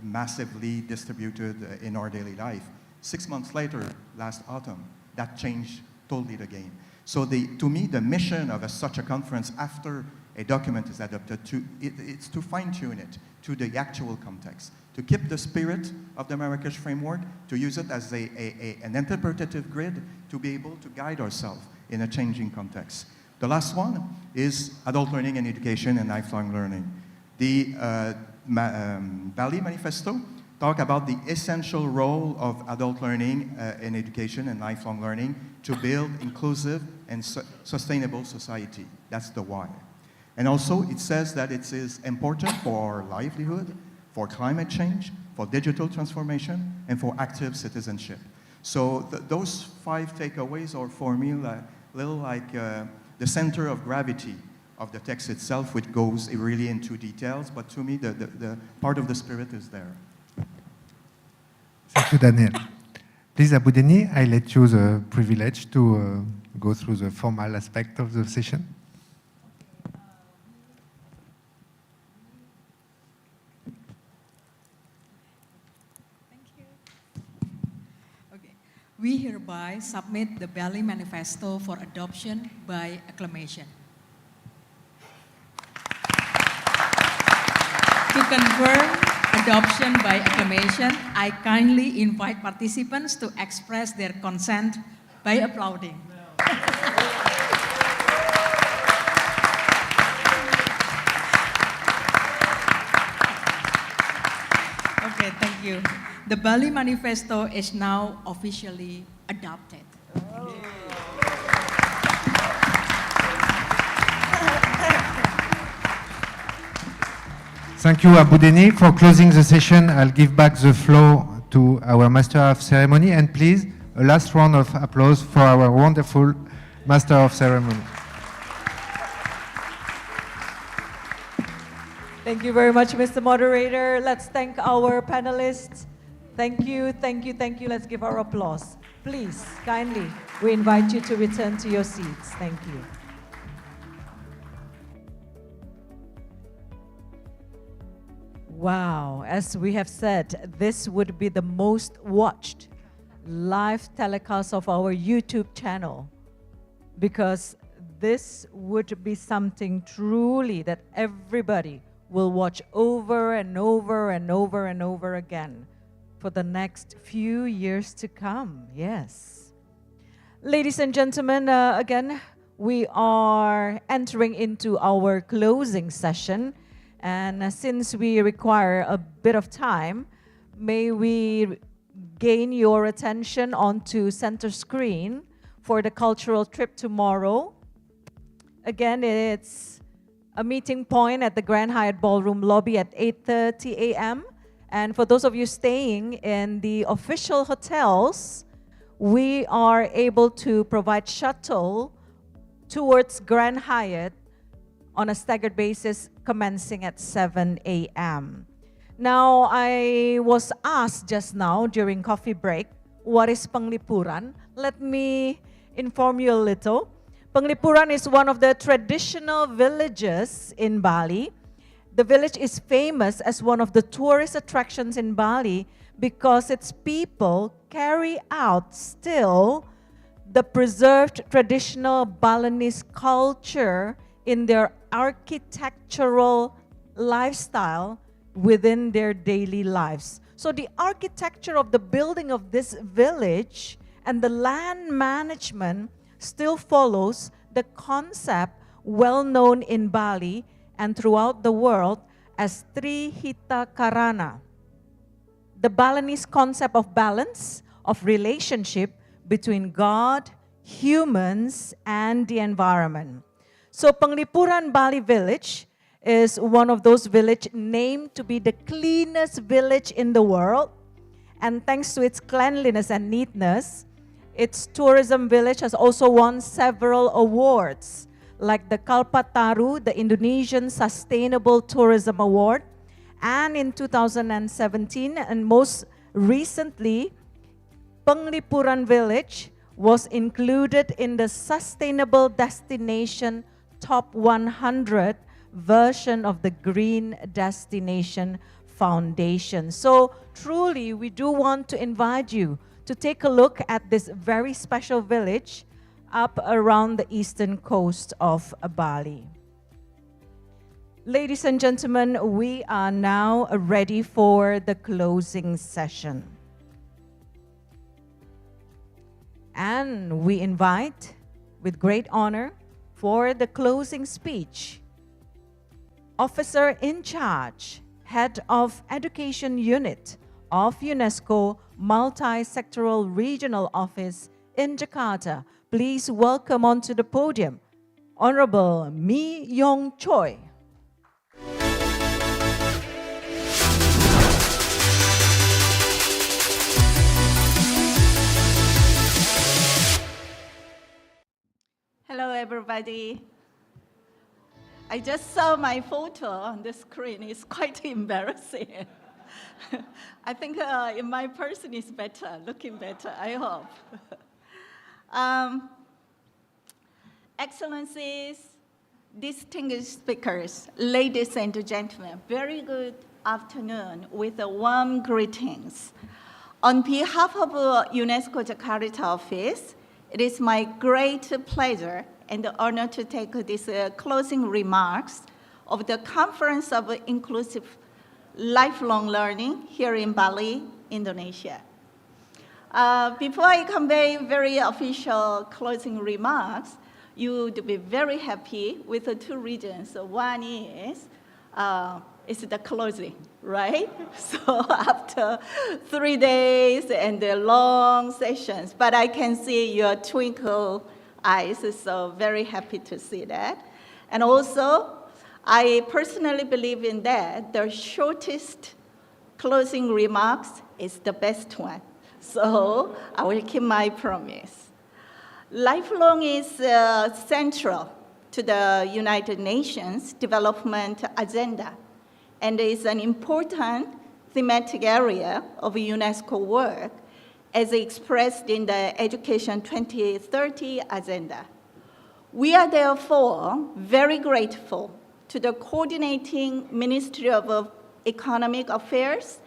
massively distributed in our daily life. 6 months later, last autumn, that changed totally the game. So to me, the mission of such a conference after a document is adopted, it's to fine-tune it to the actual context, to keep the spirit of the Marrakesh Framework, to use it as an interpretative grid to be able to guide ourselves in a changing context. The last one is adult learning and education and lifelong learning. The Bali Manifesto talk about the essential role of adult learning and education and lifelong learning to build inclusive and sustainable society. That's the why. And also it says that it is important for livelihood, for climate change, for digital transformation, and for active citizenship. So those 5 takeaways are for me a little like the center of gravity of the text itself, which goes really into details, but to me the part of the spirit is there. Thank you, Daniel. Please, Abou-Deni, I let you the privilege to go through the formal aspect of the session. We hereby submit the Bali Manifesto for adoption by acclamation. To confirm adoption by acclamation, I kindly invite participants to express their consent by applauding. Okay, thank you. The Bali Manifesto is now officially adopted. Thank you, Abou-Deni. For closing the session, I'll give back the floor to our Master of Ceremony. And please, a last round of applause for our wonderful Master of Ceremony. Thank you very much, Mr. Moderator. Let's thank our panelists. Thank you, thank you, thank you. Let's give our applause. Please, kindly, we invite you to return to your seats. Thank you. Wow, as we have said, this would be the most watched live telecast of our YouTube channel, because this would be something truly that everybody will watch over and over and over and over again for the next few years to come. Yes. Ladies and gentlemen, again, we are entering into our closing session. And since we require a bit of time, may we gain your attention onto center screen for the cultural trip tomorrow. Again, it's a meeting point at the Grand Hyatt Ballroom lobby at 8:30 a.m. And for those of you staying in the official hotels, we are able to provide shuttle towards Grand Hyatt on a staggered basis commencing at 7 a.m. Now, I was asked just now during coffee break, what is Penglipuran? Let me inform you a little. Penglipuran is one of the traditional villages in Bali. The village is famous as one of the tourist attractions in Bali because its people carry out still the preserved traditional Balinese culture in their architectural lifestyle within their daily lives. So the architecture of the building of this village and the land management still follows the concept well known in Bali and throughout the world as Trihita Karana. The Balinese concept of balance, of relationship between God, humans, and the environment. So Penglipuran Bali village is one of those villages named to be the cleanest village in the world. And thanks to its cleanliness and neatness, its tourism village has also won several awards, like the Kalpataru, the Indonesian Sustainable Tourism Award, and in 2017, and most recently, Penglipuran Village was included in the Sustainable Destination top 100 version of the Green Destination Foundation. So truly, we do want to invite you to take a look at this very special village up around the eastern coast of Bali. Ladies and gentlemen, we are now ready for the closing session. And we invite, with great honor, for the closing speech, Officer in Charge, Head of Education Unit of UNESCO Multi-Sectoral Regional Office in Jakarta. Please welcome onto the podium, Honorable Mi Yong Choi. Hello, everybody. I just saw my photo on the screen. It's quite embarrassing. I think in my person is better, looking better, I hope. Excellencies, distinguished speakers, ladies and gentlemen, very good afternoon with warm greetings. On behalf of UNESCO Jakarta office, it is my great pleasure and honor to take these closing remarks of the Conference of Inclusive Lifelong Learning here in Bali, Indonesia. Before I convey very official closing remarks, you would be very happy with the two reasons. So one is it's the closing, right? So after 3 days and the long sessions, but I can see your twinkle eyes, so very happy to see that. And also, I personally believe in that the shortest closing remarks is the best one. So I will keep my promise. Lifelong is central to the United Nations Development Agenda, and is an important thematic area of UNESCO work as expressed in the Education 2030 agenda. We are therefore very grateful to the coordinating Ministry of Economic Affairs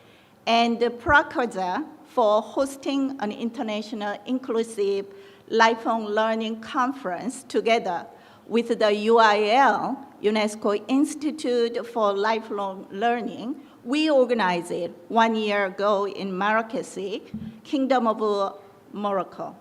and Prakerja for hosting an international inclusive lifelong learning conference together with the UIL, UNESCO Institute for Lifelong Learning. We organized it 1 year ago in Marrakech, Kingdom of Morocco.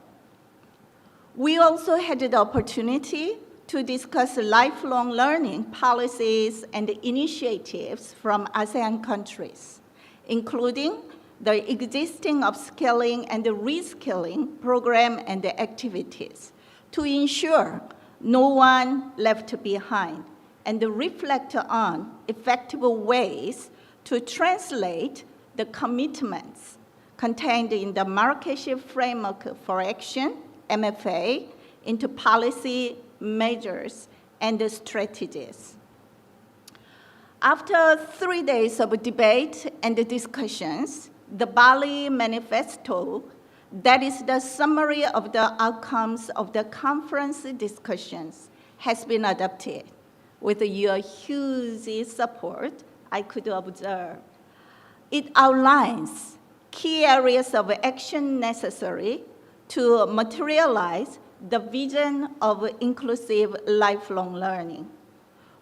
We also had the opportunity to discuss lifelong learning policies and initiatives from ASEAN countries, including the existing upskilling and reskilling program and activities to ensure no one left behind, and reflect on effective ways to translate the commitments contained in the Marrakech Framework for Action, MFA, into policy measures and strategies. After 3 days of debate and discussions, the Bali Manifesto, that is the summary of the outcomes of the conference discussions, has been adopted. With your huge support, I could observe. It outlines key areas of action necessary to materialize the vision of inclusive lifelong learning.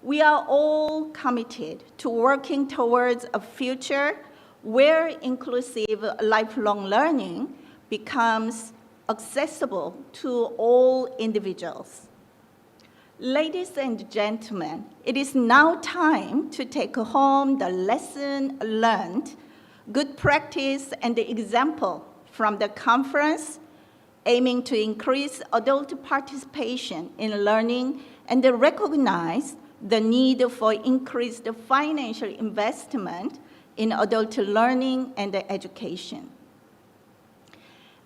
We are all committed to working towards a future where inclusive lifelong learning becomes accessible to all individuals. Ladies and gentlemen, it is now time to take home the lesson learned, good practice, and the example from the conference, aiming to increase adult participation in learning and recognize the need for increased financial investment in adult learning and education.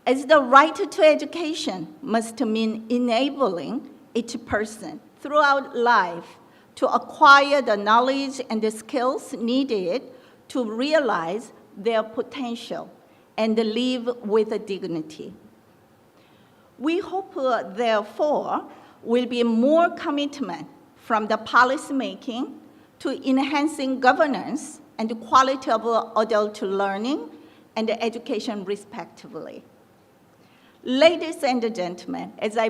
As the right to education must mean enabling each person throughout life to acquire the knowledge and the skills needed to realize their potential and live with dignity. We hope, therefore, will be more commitment from the policy making to enhancing governance and the quality of adult learning and education respectively. Ladies and gentlemen, as I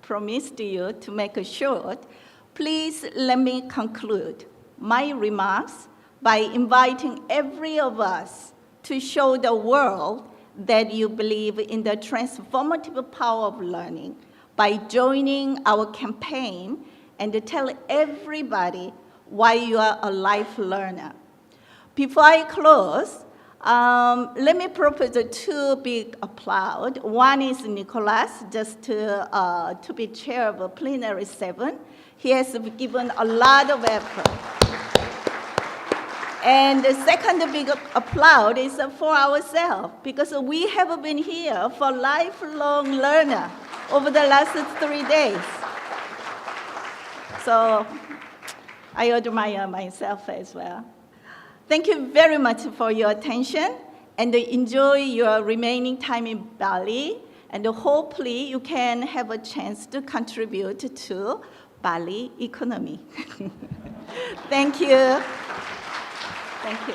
promised you to make it short, please let me conclude my remarks by inviting every of us to show the world that you believe in the transformative power of learning by joining our campaign and to tell everybody why you are a life learner. Before I close, let me propose two big applause. One is Nicholas, just to be chair of Plenary 7. He has given a lot of effort. And the second big applause is for ourselves, because we have been here for lifelong learner over the last 3 days. So I admire myself as well. Thank you very much for your attention, and enjoy your remaining time in Bali, and hopefully you can have a chance to contribute to Bali economy. Thank you. Thank you.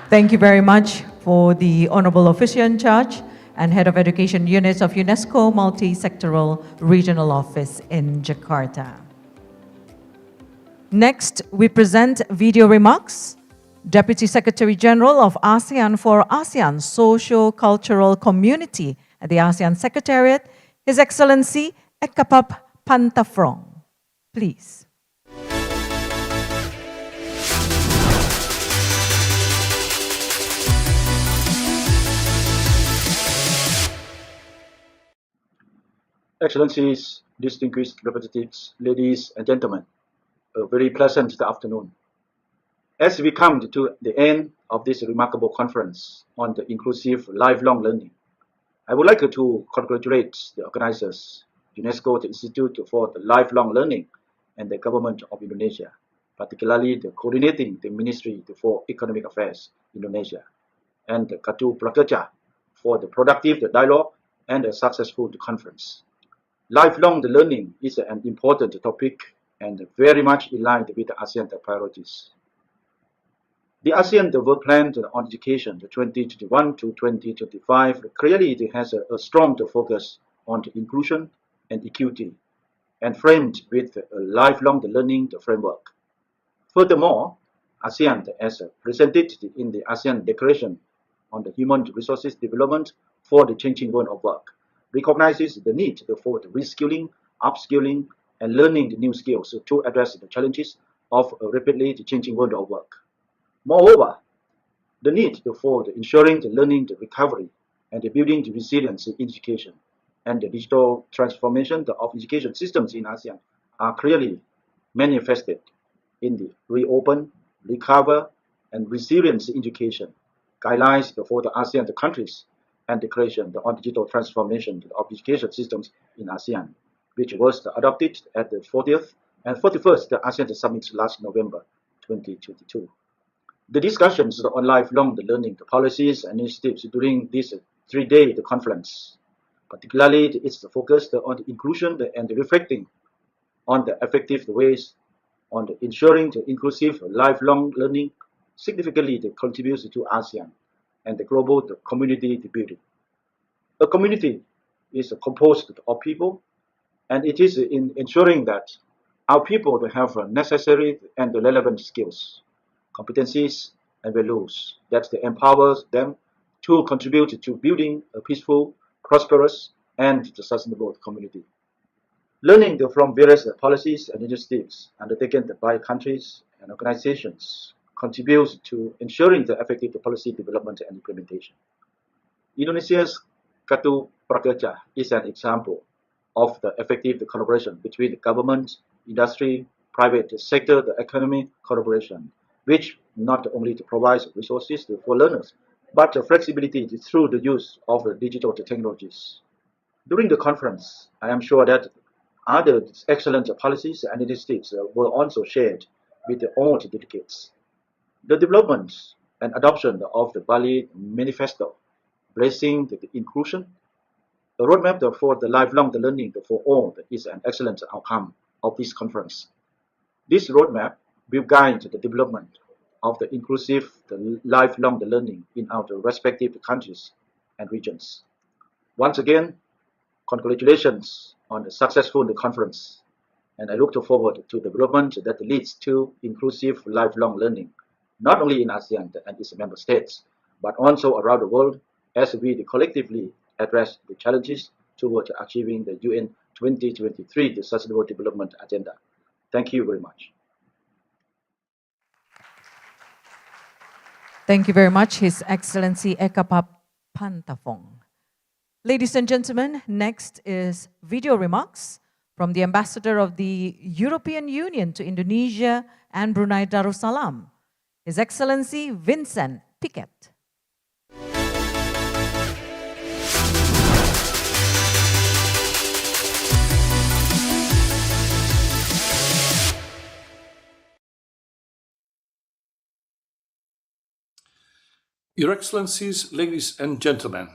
Thank you very much for the Honorable Official in Charge and Head of Education Units of UNESCO Multi-Sectoral Regional Office in Jakarta. Next, we present video remarks. Deputy Secretary General of ASEAN for ASEAN Socio-Cultural Community at the ASEAN Secretariat, His Excellency Ekapap Pantafrong. Please. Excellencies, distinguished representatives, ladies and gentlemen, a very pleasant afternoon. As we come to the end of this remarkable conference on the inclusive lifelong learning, I would like to congratulate the organizers, UNESCO, the Institute for the Lifelong Learning, and the Government of Indonesia, particularly the coordinating the Ministry for Economic Affairs, Indonesia, and the Kartu Prakerja for the productive dialogue and a successful conference. Lifelong learning is an important topic and very much in line with the ASEAN priorities. The ASEAN Work Plan on Education 2021 to 2025 clearly has a strong focus on inclusion and equity, and framed with a lifelong learning framework. Furthermore, ASEAN, as presented in the ASEAN Declaration on the Human Resources Development for the Changing World of Work, recognizes the need for the reskilling, upskilling, and learning the new skills to address the challenges of a rapidly changing world of work. Moreover, the need for ensuring the learning the recovery and the building the resilience in education and the digital transformation of education systems in ASEAN are clearly manifested in the reopen, recover, and resilience education guidelines for the ASEAN countries and Declaration on Digital Transformation of Education Systems in ASEAN, which was adopted at the 40th and 41st ASEAN Summit last November 2022. The discussions on lifelong learning policies and initiatives during this 3-day conference, particularly its focus on the inclusion and reflecting on the effective ways on ensuring the inclusive lifelong learning significantly contributes to ASEAN and the global community building. A community is composed of people, and it is in ensuring that our people have necessary and relevant skills, competencies, and values that empowers them to contribute to building a peaceful, prosperous, and sustainable community. Learning from various policies and initiatives undertaken by countries and organizations contributes to ensuring the effective policy development and implementation. Indonesia's Kartu Prakerja is an example of the effective collaboration between the government, industry, private sector, the economy collaboration, which not only provides resources for learners, but flexibility through the use of digital technologies. During the conference, I am sure that other excellent policies and initiatives were also shared with all the delegates. The development and adoption of the Bali Manifesto, blessing the inclusion, A roadmap for the lifelong learning for all is an excellent outcome of this conference. This roadmap will guide the development of the inclusive lifelong learning in our respective countries and regions. Once again, congratulations on the successful conference, and I look forward to the development that leads to inclusive lifelong learning, not only in ASEAN and its member states, but also around the world as we collectively address the challenges towards achieving the UN 2023 Sustainable Development Agenda. Thank you very much. Thank you very much, His Excellency Eka Pantafong. Ladies and gentlemen, next is video remarks from the Ambassador of the European Union to Indonesia and Brunei Darussalam, His Excellency Vincent Piquet. Your Excellencies, ladies and gentlemen,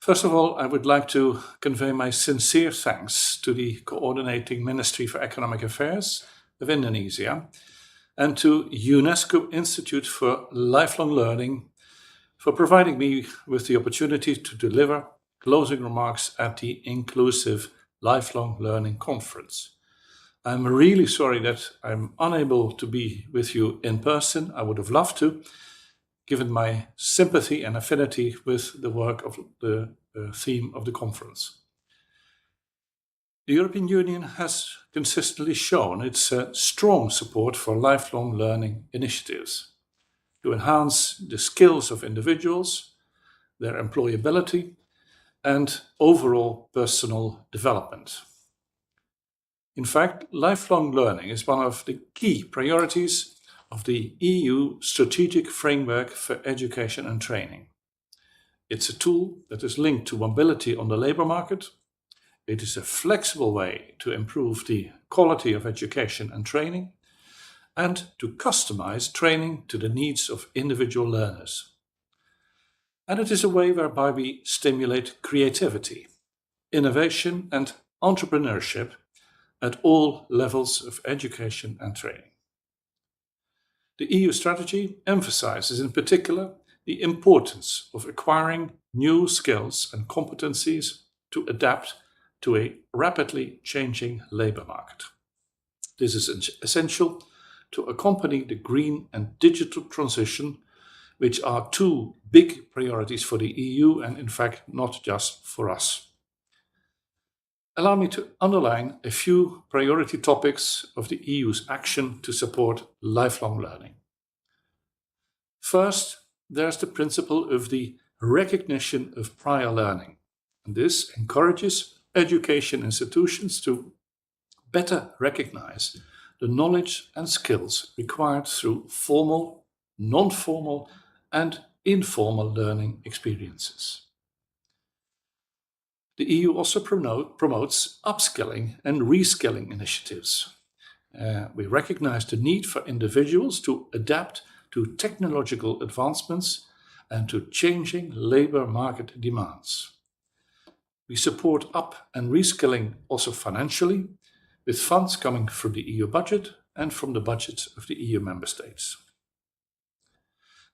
first of all, I would like to convey my sincere thanks to the Coordinating Ministry for Economic Affairs of Indonesia and to UNESCO Institute for Lifelong Learning for providing me with the opportunity to deliver closing remarks at the Inclusive Lifelong Learning Conference. I'm really sorry that I'm unable to be with you in person. I would have loved to, given my sympathy and affinity with the work of the theme of the conference. The European Union has consistently shown its strong support for lifelong learning initiatives to enhance the skills of individuals, their employability, and overall personal development. In fact, lifelong learning is one of the key priorities of the EU Strategic Framework for Education and Training. It's a tool that is linked to mobility on the labor market. It is a flexible way to improve the quality of education and training and to customize training to the needs of individual learners. And it is a way whereby we stimulate creativity, innovation, and entrepreneurship at all levels of education and training. The EU strategy emphasizes in particular the importance of acquiring new skills and competencies to adapt to a rapidly changing labor market. This is essential to accompany the green and digital transition, which are two big priorities for the EU and in fact not just for us. Allow me to underline a few priority topics of the EU's action to support lifelong learning. First, there's the principle of the recognition of prior learning. And this encourages education institutions to better recognize the knowledge and skills required through formal, non-formal, and informal learning experiences. The EU also promotes upskilling and reskilling initiatives. We recognize the need for individuals to adapt to technological advancements and to changing labor market demands. We support up and reskilling also financially, with funds coming from the EU budget and from the budgets of the EU member states.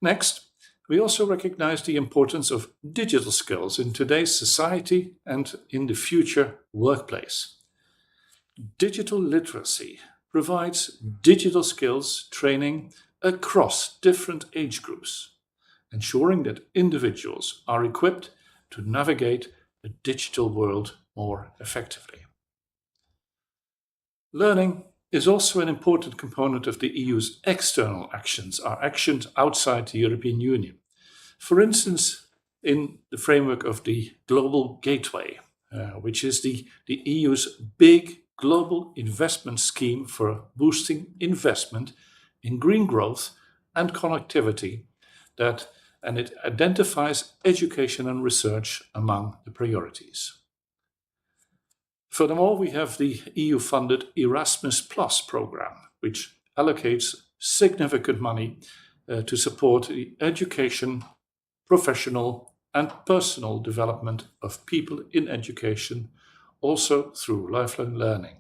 Next, we also recognize the importance of digital skills in today's society and in the future workplace. Digital literacy provides digital skills training across different age groups, ensuring that individuals are equipped to navigate the digital world more effectively. Learning is also an important component of the EU's external actions, our actions outside the European Union. For instance, in the framework of the Global Gateway, which is the EU's big global investment scheme for boosting investment in green growth and connectivity, and it identifies education and research among the priorities. Furthermore, we have the EU-funded Erasmus Plus program, which allocates significant money to support the education, professional, and personal development of people in education, also through lifelong learning.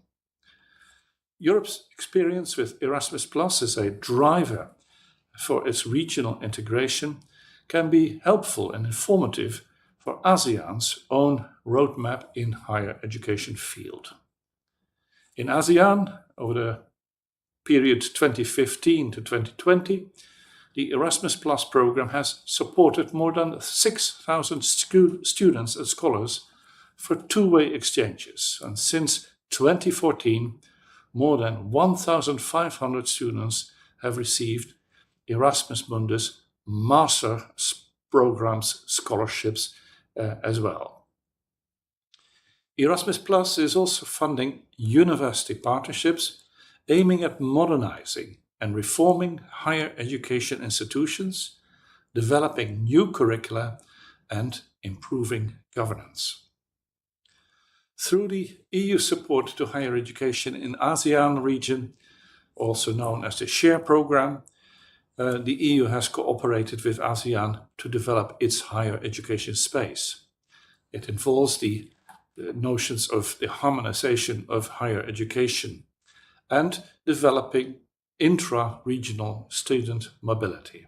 Europe's experience with Erasmus Plus as a driver for its regional integration can be helpful and informative for ASEAN's own roadmap in higher education field. In ASEAN, over the period 2015 to 2020, the Erasmus Plus program has supported more than 6,000 students and scholars for two-way exchanges. And since 2014, more than 1,500 students have received Erasmus Mundus master programs scholarships as well. Erasmus Plus is also funding university partnerships aiming at modernizing and reforming higher education institutions, developing new curricula, and improving governance. Through the EU support to higher education in ASEAN region, also known as the SHARE program, the EU has cooperated with ASEAN to develop its higher education space. It involves the notions of the harmonization of higher education and developing intra-regional student mobility.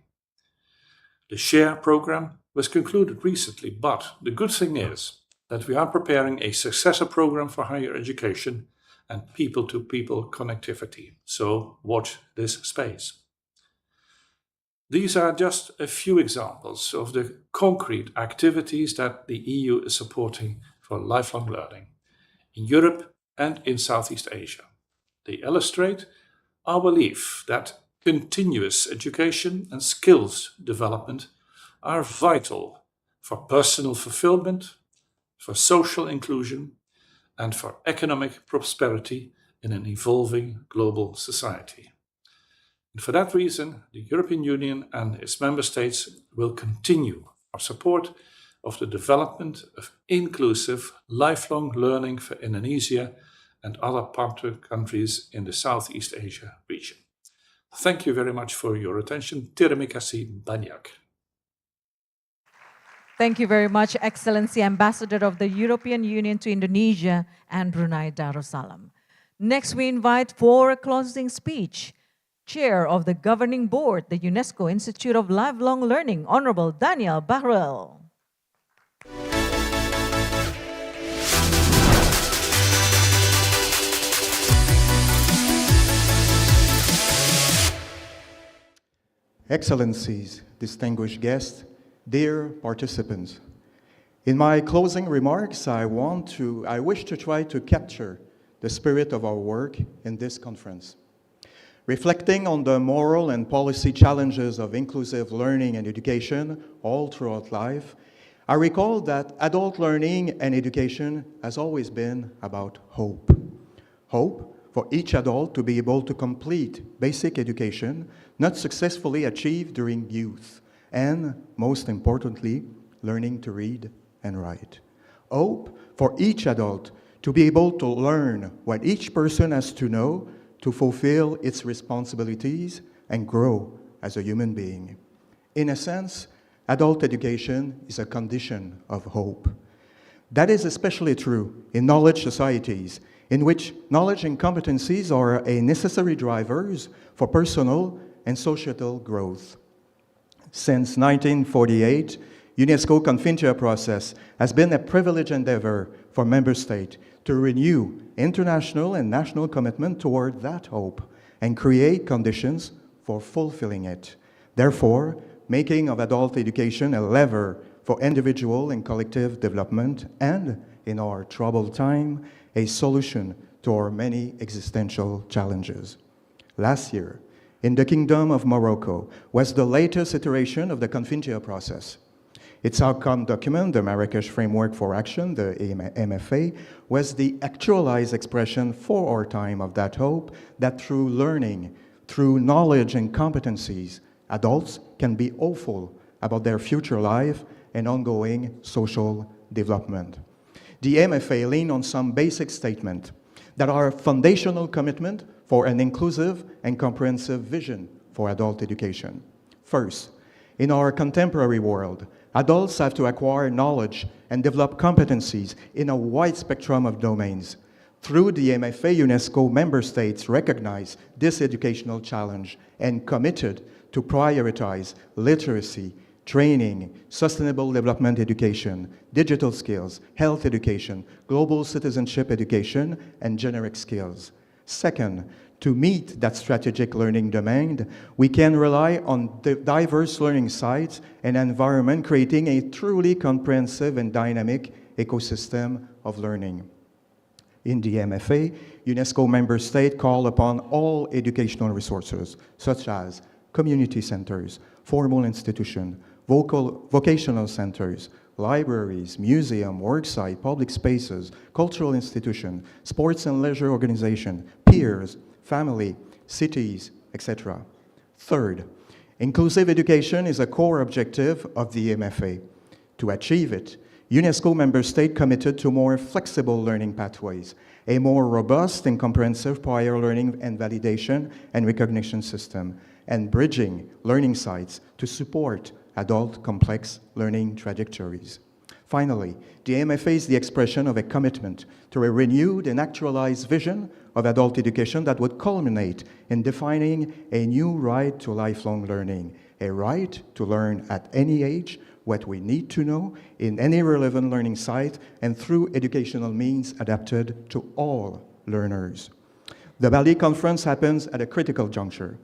The SHARE program was concluded recently, but the good thing is that we are preparing a successor program for higher education and people-to-people connectivity. So watch this space. These are just a few examples of the concrete activities that the EU is supporting for lifelong learning in Europe and in Southeast Asia. They illustrate our belief that continuous education and skills development are vital for personal fulfillment, for social inclusion, and for economic prosperity in an evolving global society. And for that reason, the European Union and its member states will continue our support of the development of inclusive lifelong learning for Indonesia and other partner countries in the Southeast Asia region. Thank you very much for your attention. Terima kasih banyak. Thank you very much, Excellency Ambassador of the European Union to Indonesia and Brunei Darussalam. Next, we invite for a closing speech, Chair of the Governing Board, the UNESCO Institute of Lifelong Learning, Honorable Daniel Bahrel. Excellencies, distinguished guests, dear participants, in my closing remarks, I wish to try to capture the spirit of our work in this conference. Reflecting on the moral and policy challenges of inclusive learning and education all throughout life, I recall that adult learning and education has always been about hope. Hope for each adult to be able to complete basic education not successfully achieved during youth, and, most importantly, learning to read and write. Hope for each adult to be able to learn what each person has to know to fulfill its responsibilities and grow as a human being. In a sense, adult education is a condition of hope. That is especially true in knowledge societies, in which knowledge and competencies are a necessary drivers for personal and societal growth. Since 1948, UNESCO Confintia process has been a privileged endeavor for member states to renew international and national commitment toward that hope and create conditions for fulfilling it. Therefore, making of adult education a lever for individual and collective development and, in our troubled time, a solution to our many existential challenges. Last year, in the Kingdom of Morocco, was the latest iteration of the Confintia process. Its outcome document, the Marrakesh Framework for Action, the MFA, was the actualized expression for our time of that hope that through learning, through knowledge and competencies, adults can be hopeful about their future life and ongoing social development. The MFA leans on some basic statements that are a foundational commitment for an inclusive and comprehensive vision for adult education. First, in our contemporary world, Adults have to acquire knowledge and develop competencies in a wide spectrum of domains. Through the MFA, UNESCO member states recognize this educational challenge and committed to prioritize literacy, training, sustainable development education, digital skills, health education, global citizenship education, and generic skills. Second, to meet that strategic learning demand, we can rely on the diverse learning sites and environment, creating a truly comprehensive and dynamic ecosystem of learning. In the MFA, UNESCO member states call upon all educational resources, such as community centers, formal institutions, vocational centers, libraries, museums, worksite, public spaces, cultural institutions, sports and leisure organizations, peers, family, cities, etc. Third, inclusive education is a core objective of the MFA. To achieve it, UNESCO member states committed to more flexible learning pathways, a more robust and comprehensive prior learning and validation and recognition system, and bridging learning sites to support adult complex learning trajectories. Finally, the MFA is the expression of a commitment to a renewed and actualized vision of adult education that would culminate in defining a new right to lifelong learning, a right to learn at any age what we need to know in any relevant learning site and through educational means adapted to all learners. The Bali conference happens at a critical juncture.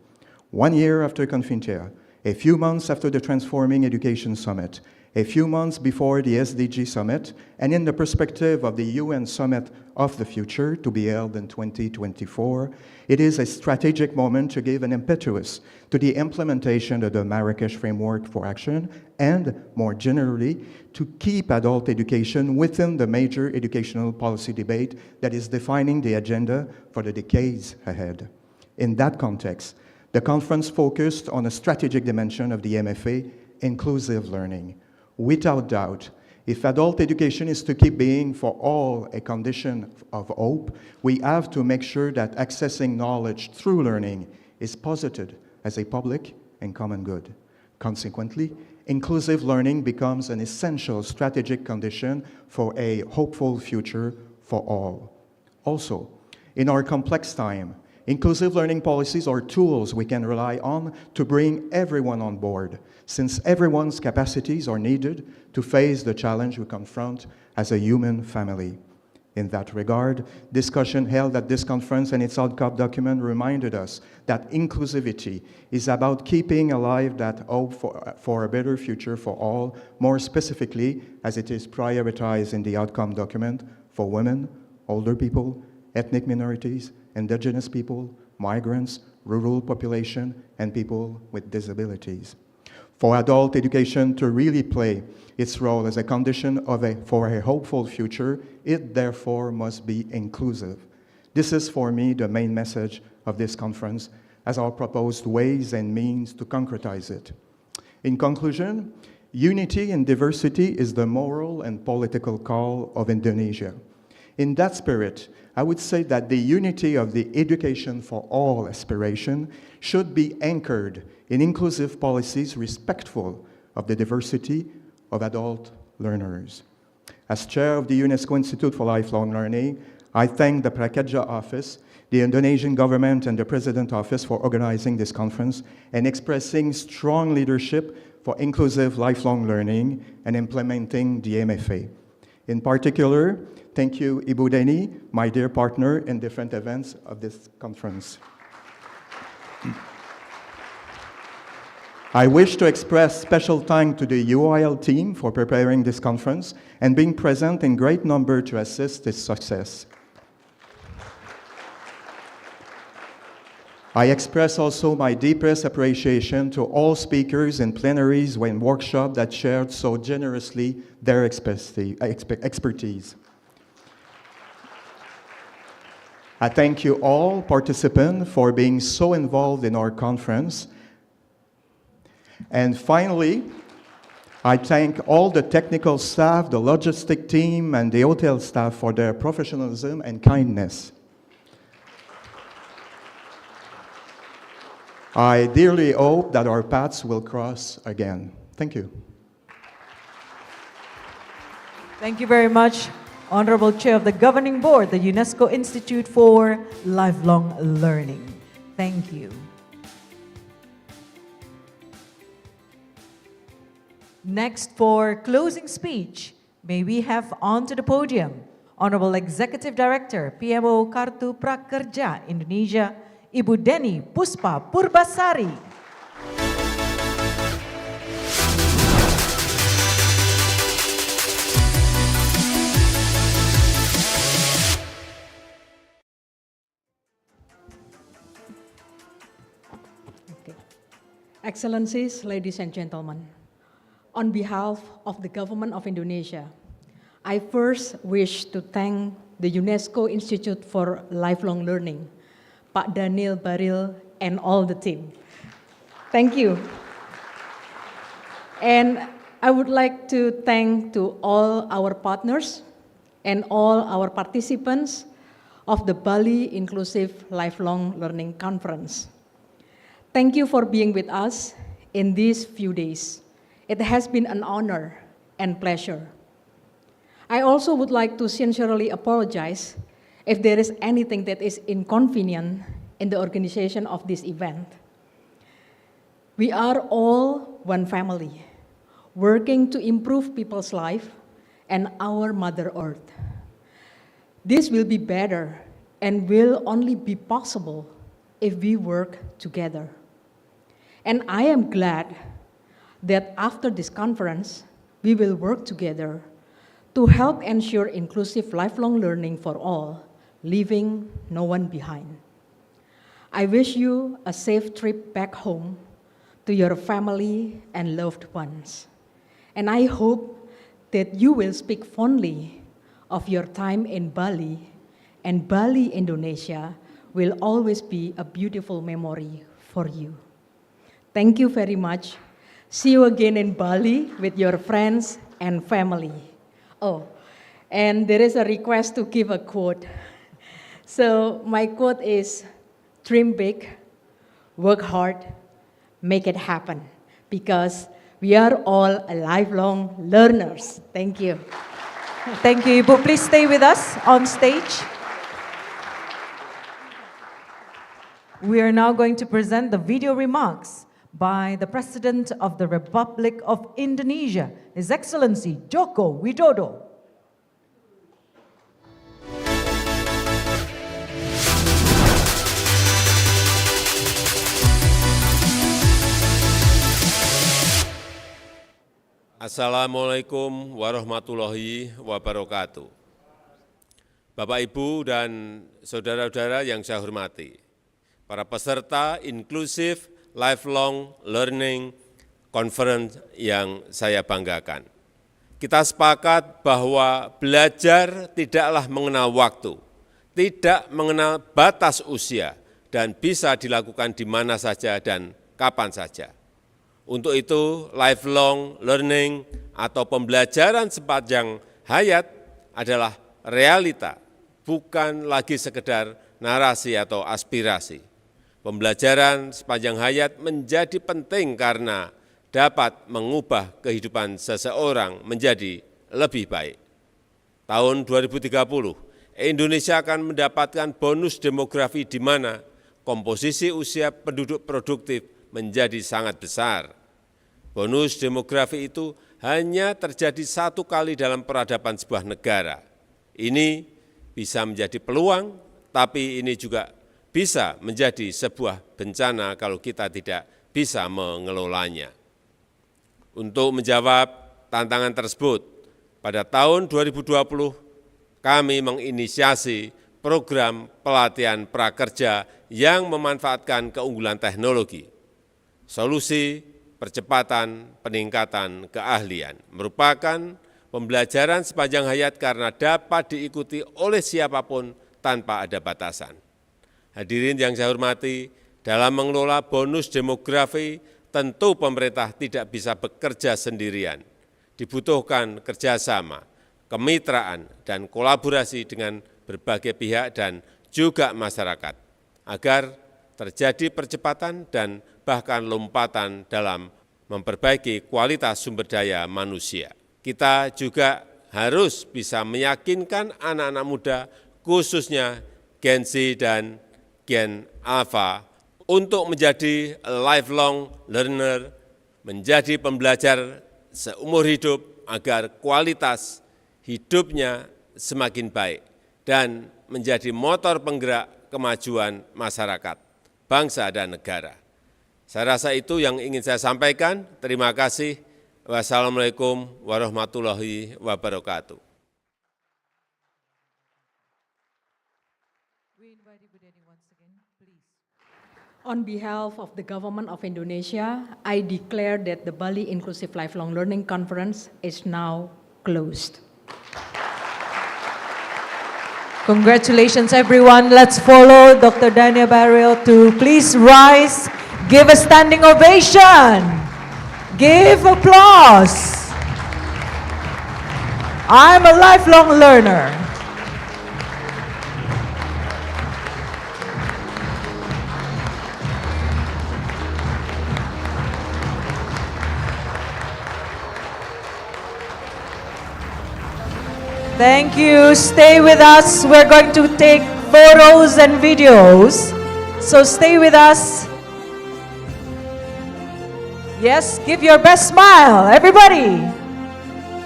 1 year after Confintea, a few months after the Transforming Education Summit, a few months before the SDG Summit, and in the perspective of the UN Summit of the Future to be held in 2024, it is a strategic moment to give an impetus to the implementation of the Marrakesh Framework for Action and, more generally, to keep adult education within the major educational policy debate that is defining the agenda for the decades ahead. In that context, the conference focused on a strategic dimension of the MFA, inclusive learning. Without doubt, if adult education is to keep being for all a condition of hope, we have to make sure that accessing knowledge through learning is posited as a public and common good. Consequently, inclusive learning becomes an essential strategic condition for a hopeful future for all. Also, in our complex time, inclusive learning policies are tools we can rely on to bring everyone on board, since everyone's capacities are needed to face the challenge we confront as a human family. In that regard, discussion held at this conference and its outcome document reminded us that inclusivity is about keeping alive that hope for a better future for all, more specifically as it is prioritized in the outcome document for women, older people, ethnic minorities, indigenous people, migrants, rural population, and people with disabilities. For adult education to really play its role as a condition for a hopeful future, it therefore must be inclusive. This is for me the main message of this conference as our proposed ways and means to concretize it. In conclusion, unity in diversity is the moral and political call of Indonesia. In that spirit, I would say that the unity of the education for all aspiration should be anchored in inclusive policies respectful of the diversity of adult learners. As chair of the UNESCO Institute for Lifelong Learning, I thank the Prakerja office, the Indonesian government, and the President office for organizing this conference and expressing strong leadership for inclusive lifelong learning and implementing the MFA. In particular, thank you, Ibu Deni, my dear partner in different events of this conference. I wish to express special thanks to the UIL team for preparing this conference and being present in great number to assist its success. I express also my deepest appreciation to all speakers in plenaries and workshops that shared so generously their expertise. I thank you all participants for being so involved in our conference. And finally, I thank all the technical staff, the logistic team, and the hotel staff for their professionalism and kindness. I dearly hope that our paths will cross again. Thank you. Thank you very much, Honorable Chair of the Governing Board, the UNESCO Institute for Lifelong Learning. Thank you. Next, for closing speech, may we have onto the podium Honorable Executive Director, PMO Kartu Prakerja Indonesia, Ibu Deni Puspa Purbasari. Excellencies, ladies and gentlemen, on behalf of the Government of Indonesia, I first wish to thank the UNESCO Institute for Lifelong Learning, Pak Daniel Baril, and all the team. Thank you. And I would like to thank to all our partners and all our participants of the Bali Inclusive Lifelong Learning Conference. Thank you for being with us in these few days. It has been an honor and pleasure. I also would like to sincerely apologize if there is anything that is inconvenient in the organization of this event. We are all one family, working to improve people's life and our Mother Earth. This will be better and will only be possible if we work together. And I am glad that after this conference, we will work together to help ensure inclusive lifelong learning for all, leaving no one behind. I wish you a safe trip back home to your family and loved ones. And I hope that you will speak fondly of your time in Bali, and Bali, Indonesia will always be a beautiful memory for you. Thank you very much. See you again in Bali with your friends and family. Oh, and there is a request to give a quote. So my quote is, dream big, work hard, make it happen, because we are all lifelong learners. Thank you. Thank you, Ibu. Please stay with us on stage. We are now going to present the video remarks by the President of the Republic of Indonesia, His Excellency Joko Widodo. Assalamualaikum warahmatullahi wabarakatuh. Bapak, Ibu, dan saudara-saudara yang saya hormati, para peserta Inclusive Lifelong Learning Conference yang saya banggakan. Kita sepakat bahwa belajar tidaklah mengenal waktu, tidak mengenal batas usia, dan bisa dilakukan di mana saja dan kapan saja. Untuk itu, lifelong learning atau pembelajaran sepanjang hayat adalah realita, bukan lagi sekedar narasi atau aspirasi. Pembelajaran sepanjang hayat menjadi penting karena dapat mengubah kehidupan seseorang menjadi lebih baik. Tahun 2030, Indonesia akan mendapatkan bonus demografi di mana komposisi usia penduduk produktif menjadi sangat besar. Bonus demografi itu hanya terjadi satu kali dalam peradaban sebuah negara. Ini bisa menjadi peluang, tapi ini juga bisa menjadi sebuah bencana kalau kita tidak bisa mengelolanya. Untuk menjawab tantangan tersebut, pada tahun 2020 kami menginisiasi program pelatihan prakerja yang memanfaatkan keunggulan teknologi. Solusi percepatan peningkatan keahlian merupakan pembelajaran sepanjang hayat karena dapat diikuti oleh siapapun tanpa ada batasan. Hadirin yang saya hormati, dalam mengelola bonus demografi, tentu pemerintah tidak bisa bekerja sendirian. Dibutuhkan kerjasama, kemitraan, dan kolaborasi dengan berbagai pihak dan juga masyarakat, agar terjadi percepatan dan bahkan lompatan dalam memperbaiki kualitas sumber daya manusia. Kita juga harus bisa meyakinkan anak-anak muda, khususnya Gen Z dan Gen Alpha, untuk menjadi lifelong learner, menjadi pembelajar seumur hidup agar kualitas hidupnya semakin baik dan menjadi motor penggerak kemajuan masyarakat, bangsa, dan negara. Saya rasa itu yang ingin saya sampaikan. Terima kasih. Wassalamualaikum warahmatullahi wabarakatuh. On behalf of the Government of Indonesia, I declare that the Bali Inclusive Lifelong Learning Conference is now closed. Congratulations, everyone. Let's follow Dr. Daniel Barrio to please rise, give a standing ovation, give applause. I'm a lifelong learner. Thank you. Stay with us. We're going to take photos and videos. So stay with us. Yes, give your best smile, everybody.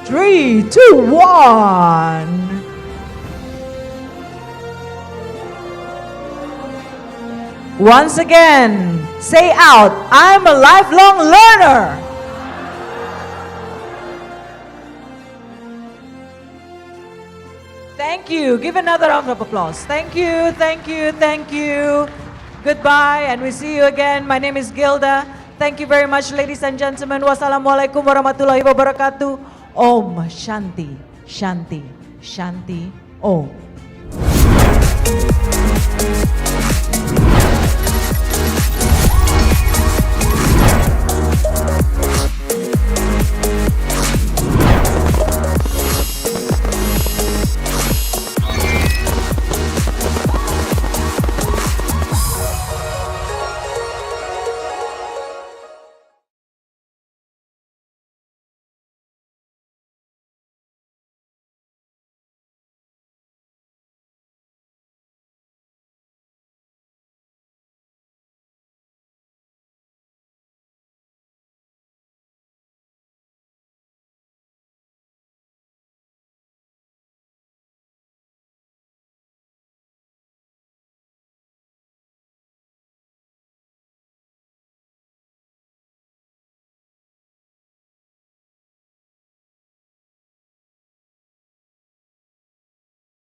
3, 2, 1. Once again, say out, I'm a lifelong learner. Thank you. Give another round of applause. Thank you, thank you, thank you. Goodbye, and we see you again. My name is Gilda. Thank you very much, ladies and gentlemen. Wassalamualaikum warahmatullahi wabarakatuh. Om Shanti, Shanti, Shanti, Om.